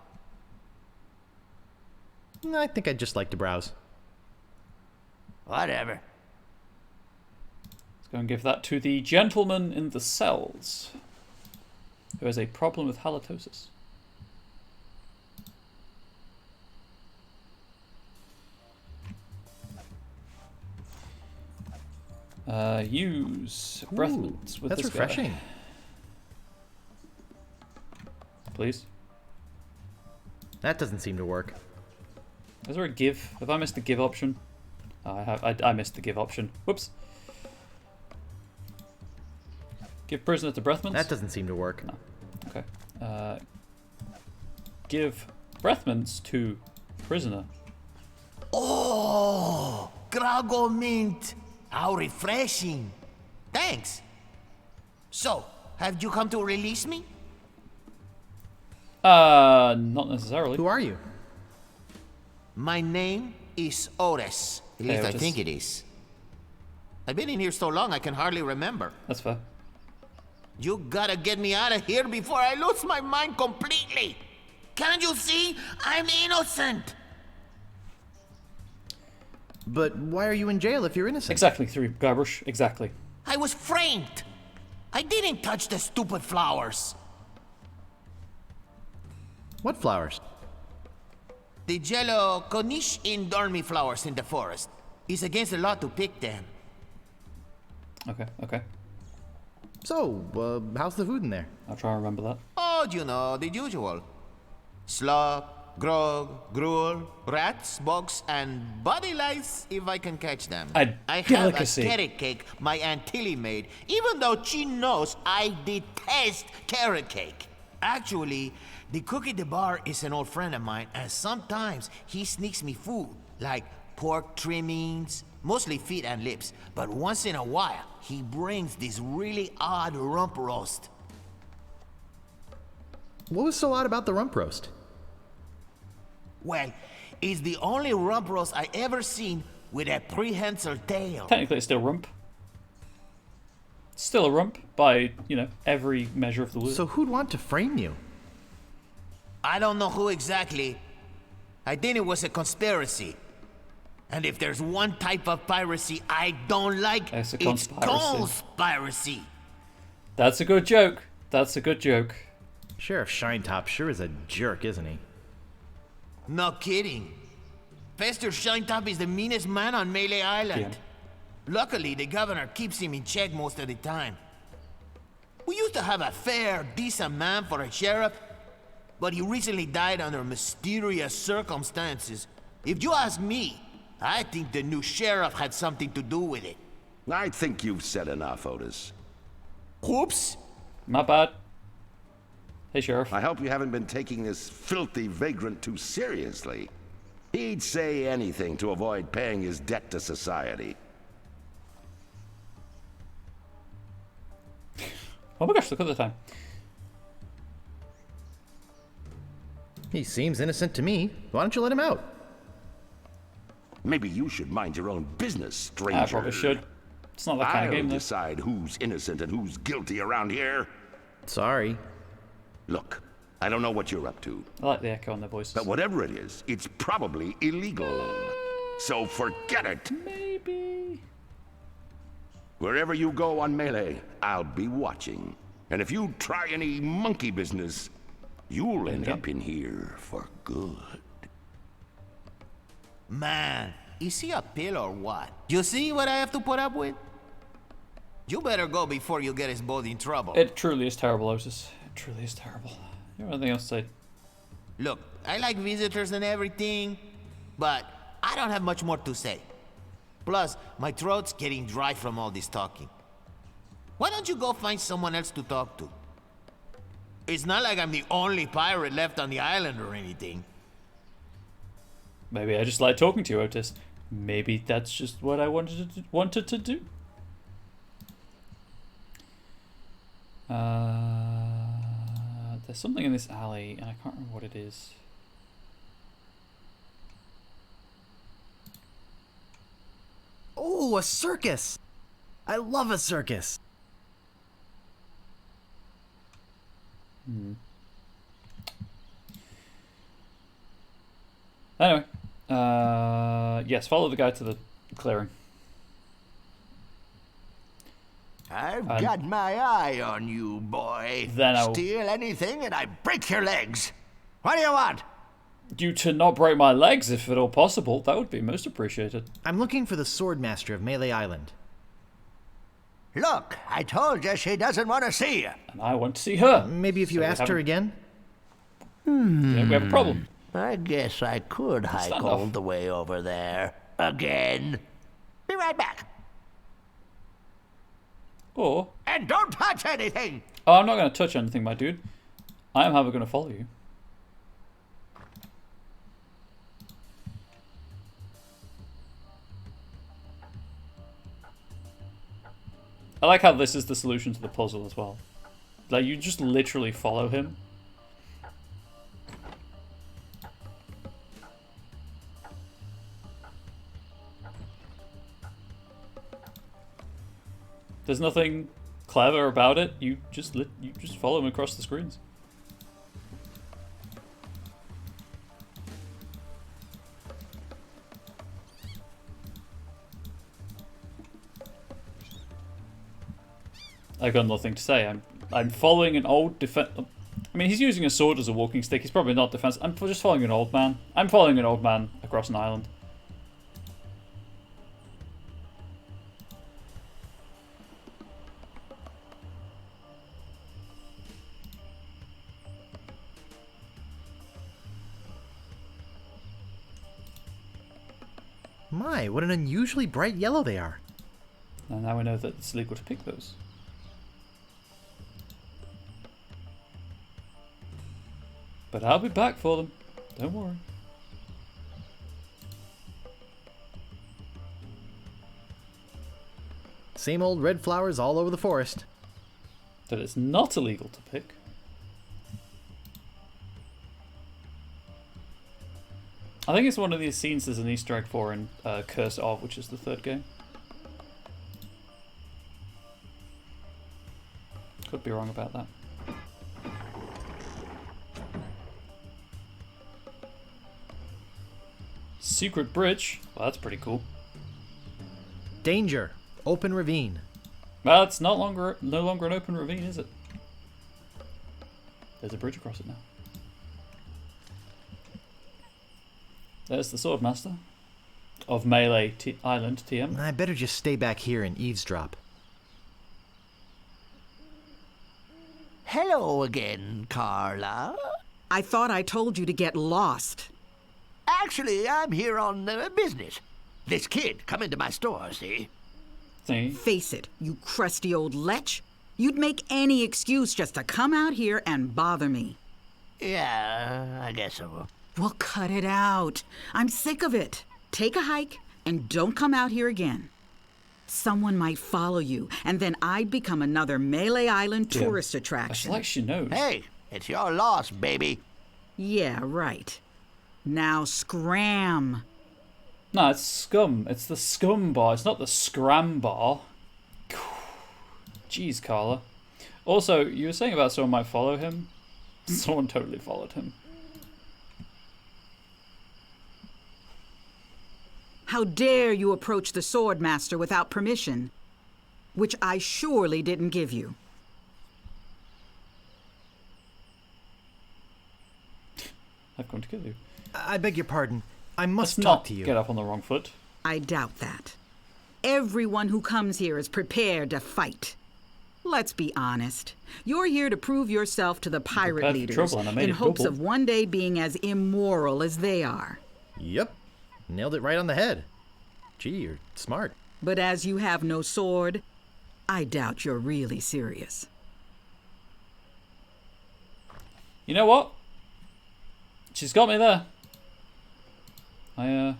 that. I think I'd just like to browse. Whatever. Let's go and give that to the gentleman in the cells, who has a problem with halitosis. Use breath Ooh, mints with that's this refreshing. guy. Please. That doesn't seem to work. Is there a give? Have I missed the give option? Oh, I have. I missed the give option. Whoops. Give prisoner to breath mints? That doesn't seem to work. No. Okay. Give breath mints to prisoner. Oh, Grago mint. How refreshing. Thanks. So, have you come to release me? Not necessarily. Who are you? My name is Otis. At least I Otis. think it is. I've been in here so long I can hardly remember. That's fair. You gotta get me out of here before I lose my mind completely. Can't you see? I'm innocent. But why are you in jail if you're innocent? Exactly, through Guybrush. Exactly. I was framed. I didn't touch the stupid flowers. What flowers? The yellow Konish in dormi flowers in the forest. It's against the law to pick them. Okay, okay. So, how's the food in there? I'll try and remember that. Oh, you know, the usual. Slop, grog, gruel, rats, bugs, and body lice if I can catch them. A I have delicacy. a carrot cake my Aunt Tilly made, even though she knows I detest carrot cake. Actually, the cook at the bar is an old friend of mine, and sometimes he sneaks me food, like pork trimmings, mostly feet and lips, but once in a while, he brings this really odd rump roast. What was so odd about the rump roast? Well, it's the only rump roast I ever seen with a prehensile tail. Technically, it's still rump. It's still a rump by, you know, every measure of the word. So who'd want to frame you? I don't know who exactly. I think it was a conspiracy. And if there's one type of piracy I don't like, It's a it's conspiracy. conspiracy. That's a good joke. That's a good joke. Sheriff Shinetop sure is a jerk, isn't he? No kidding. Fester Shinetop is the meanest man on Melee Island. Luckily, the governor keeps him in check most of the time. We used to have a fair, decent man for a sheriff, but he recently died under mysterious circumstances. If you ask me, I think the new sheriff had something to do with it. I think you've said enough, Otis. Whoops. My bad. Hey, Sheriff. I hope you haven't been taking this filthy vagrant too seriously. He'd say anything to avoid paying his debt to society. Oh my gosh, look at the time. He seems innocent to me. Why don't you let him out? Maybe you should mind your own business, stranger. I probably should. It's not that kind of game, I'll though. decide who's innocent and who's guilty around here. Sorry. Look, I don't know what you're up to, I like the echo on their voices. but whatever it is, it's probably illegal. So forget it. Maybe. Wherever you go on Melee, I'll be watching. And if you try any monkey business, you'll end up in here for good. Man, is he a pill or what? You see what I have to put up with? You better go before you get us both in trouble. It truly is terrible, Otis. It truly is terrible. You have anything else to say? Look, I like visitors and everything, but I don't have much more to say. Plus, my throat's getting dry from all this talking. Why don't you go find someone else to talk to? It's not like I'm the only pirate left on the island or anything. Maybe I just like talking to you, Otis. Maybe that's just what I wanted to do. There's something in this alley, and I can't remember what it is. Oh, a circus! I love a circus. Anyway, yes, follow the guy to the clearing. I've got my eye on you, boy. Then I'll... Steal anything and I break your legs. What do you want? You to not break my legs, if at all possible. That would be most appreciated. I'm looking for the Swordmaster of Melee Island. Look, I told you she doesn't want to see you. And I want to see her. Maybe if you asked her again? Yeah, we have a problem. I guess I could hike all the way over there. Again. Be right back. Or... And don't touch anything! Oh, I'm not going to touch anything, my dude. I am, however, going to follow you. I like how this is the solution to the puzzle as well. Like, you just literally follow him. There's nothing clever about it. You just follow him across the screens. I've got nothing to say. I'm following an old defense. I mean, he's using a sword as a walking stick. He's probably not defense. I'm just following an old man. I'm following an old man across an island. My, what an unusually bright yellow they are. And now we know that it's legal to pick those. But I'll be back for them. Don't worry. Same old red flowers all over the forest. That it's not illegal to pick. I think it's one of these scenes there's an Easter egg for in Curse of, which is the third game. Could be wrong about that. Secret bridge. Well, that's pretty cool. Danger. Open ravine. Well, it's no longer an open ravine, is it? There's a bridge across it now. There's the Swordmaster of Melee Island TM. I better just stay back here and eavesdrop. Hello again, Carla. I thought I told you to get lost. Actually, I'm here on business. This kid come into my store, see? See? Face it, you crusty old lech. You'd make any excuse just to come out here and bother me. Yeah, I guess so. Well, cut it out. I'm sick of it. Take a hike and don't come out here again. Someone might follow you, and then I'd become another Melee Island tourist attraction. It's like she knows. Hey, it's your loss, baby. Yeah, right. Now scram. No, it's scum. It's the scum bar. It's not the scram bar. Jeez, Carla. Also, you were saying about someone might follow him. Someone totally followed him. How dare you approach the Swordmaster without permission, which I surely didn't give you. I've come to kill you. I beg your pardon. I must Let's talk not to you. get up on the wrong foot. I doubt that. Everyone who comes here is prepared to fight. Let's be honest. You're here to prove yourself to the pirate leaders in hopes of one day being as immoral as they are. Yep. Nailed it right on the head. Gee, you're smart. But as you have no sword, I doubt you're really serious. You know what? She's got me there. I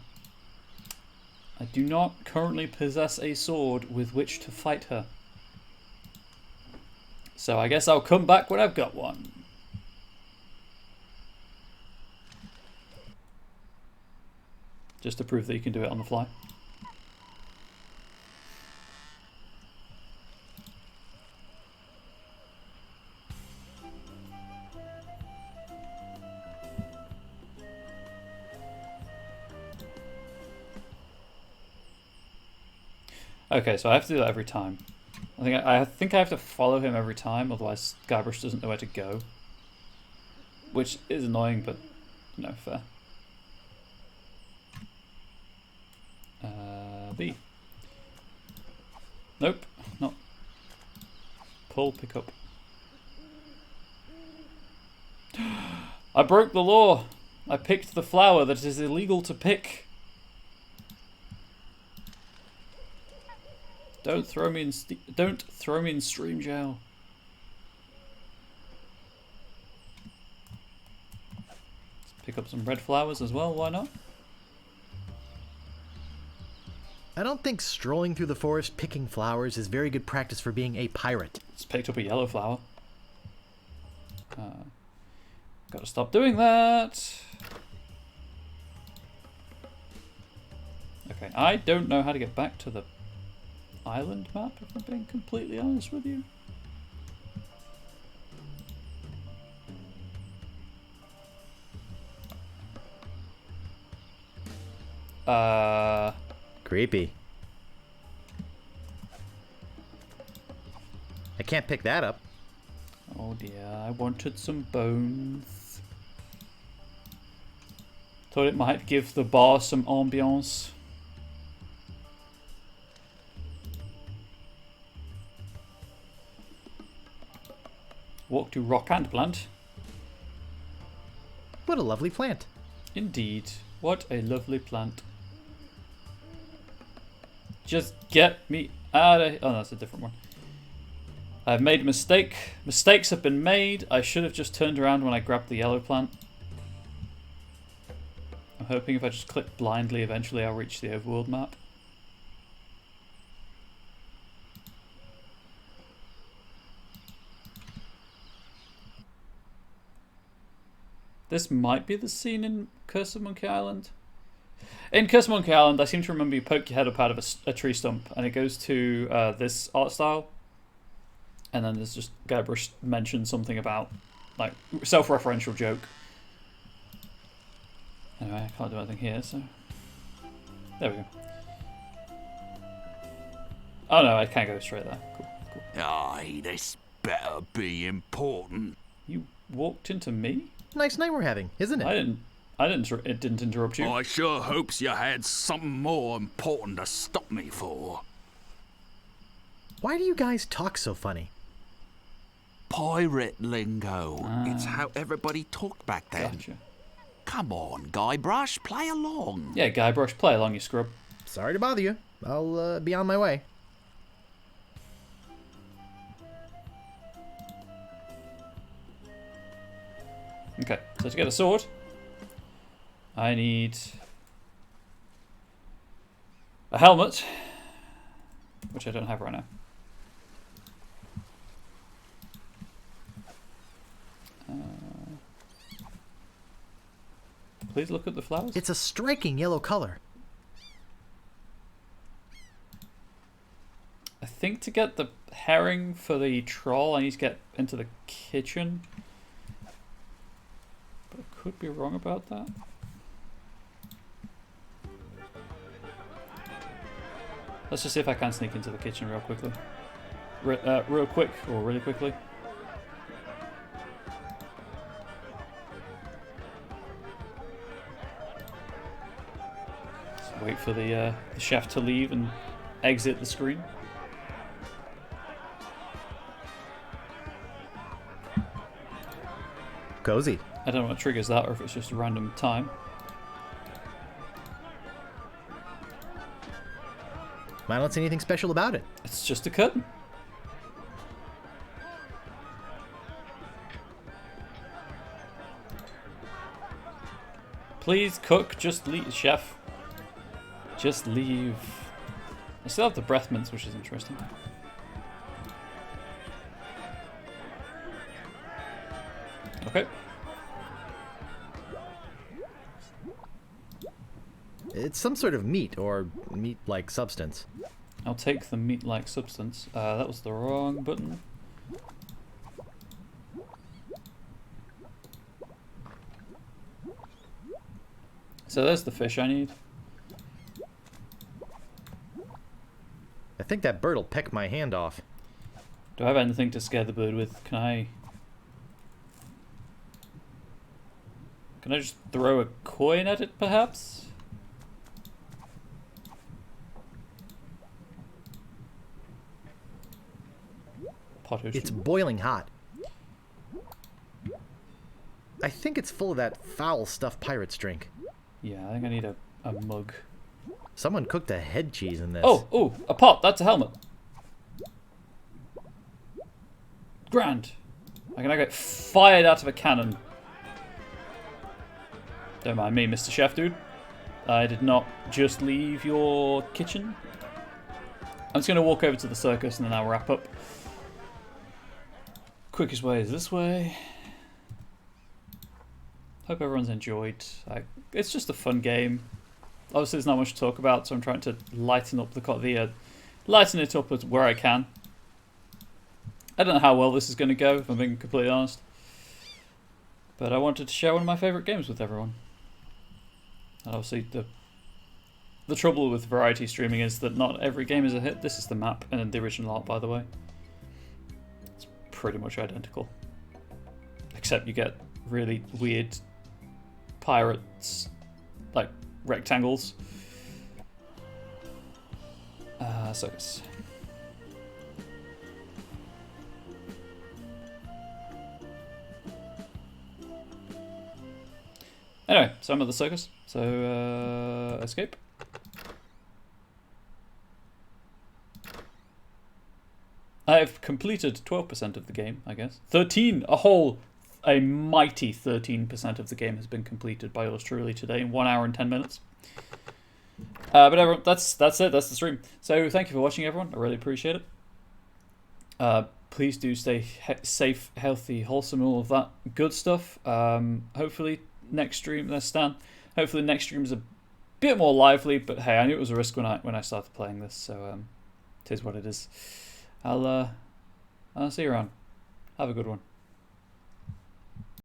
do not currently possess a sword with which to fight her. So I guess I'll come back when I've got one. Just to prove that you can do it on the fly. Okay, so I have to do that every time. I think I have to follow him every time, otherwise Guybrush doesn't know where to go. Which is annoying, but no, fair. B. Nope, not. Pull, pick up. I broke the law. I picked the flower that is illegal to pick. Don't throw me in stream jail. Let's pick up some red flowers as well. Why not? I don't think strolling through the forest picking flowers is very good practice for being a pirate. Just picked up a yellow flower. Gotta stop doing that. Okay, I don't know how to get back to the island map, if I'm being completely honest with you. Creepy. I can't pick that up. Oh dear, I wanted some bones. Thought it might give the bar some ambiance. Walk to rock and plant. What a lovely plant. Indeed. What a lovely plant. Just get me out of here. Oh, that's a different one. I've made a mistake. Mistakes have been made. I should have just turned around when I grabbed the yellow plant. I'm hoping if I just click blindly, eventually I'll reach the overworld map. This might be the scene in Curse of Monkey Island. In Curse of Monkey Island, I seem to remember you poke your head up out of a tree stump, and it goes to this art style. And then there's just Guybrush mentioned something about, like, self-referential joke. Anyway, I can't do anything here, so... There we go. Oh no, I can't go straight there. Cool, cool. Aye, this better be important. You walked into me? Nice night we're having, isn't it? It didn't interrupt you. I sure hopes you had something more important to stop me for. Why do you guys talk so funny? Pirate lingo. It's how everybody talked back then. Gotcha. Come on, Guybrush, play along. Yeah, Guybrush, play along, you scrub. Sorry to bother you. I'll be on my way. Okay, so to get a sword, I need a helmet, which I don't have right now. Please look at the flowers. It's a striking yellow color. I I think to get the herring for the troll, I need to get into the kitchen. But I could be wrong about that. Let's just see if I can sneak into the kitchen real quickly. Real quick, or really quickly. Just wait for the chef to leave and exit the screen. Cozy. I don't know what triggers that, or if it's just a random time. I don't see anything special about it. It's just a curtain. Please cook, just leave, chef. Just leave. I still have the breath mints, which is interesting. Okay. It's some sort of meat or meat-like substance. I'll take the meat-like substance. That was the wrong button. So there's the fish I need. I think that bird will peck my hand off. Do I have anything to scare the bird with? Can I just throw a coin at it, perhaps? It's boiling hot. I think it's full of that foul stuff pirates drink. Yeah, I think I need a mug. Someone cooked a head cheese in this. Oh, a pot. That's a helmet. Grand. I can now get fired out of a cannon. Don't mind me, Mr. Chef Dude. I did not just leave your kitchen. I'm just going to walk over to the circus and then I'll wrap up. Quickest way is this way. Hope everyone's enjoyed. It's just a fun game. Obviously, there's not much to talk about, so I'm trying to lighten up lighten it up as where I can. I don't know how well this is going to go, if I'm being completely honest. But I wanted to share one of my favourite games with everyone. And obviously, the trouble with variety streaming is that not every game is a hit. This is the map, and then the original art, by the way. It's pretty much identical. Except you get really weird pirates, like rectangles. Circus. Anyway, so I'm at the circus. So escape. I've completed 12% of the game, I guess. 13, a mighty 13% of the game has been completed by yours truly today in 1 hour and 10 minutes. But everyone, that's it. That's the stream. So thank you for watching, everyone. I really appreciate it. Please do stay safe, healthy, wholesome, all of that good stuff. Hopefully next stream, there's Stan. Hopefully next stream is a bit more lively. But hey, I knew it was a risk when I started playing this, so it is what it is. I'll see you around. Have a good one.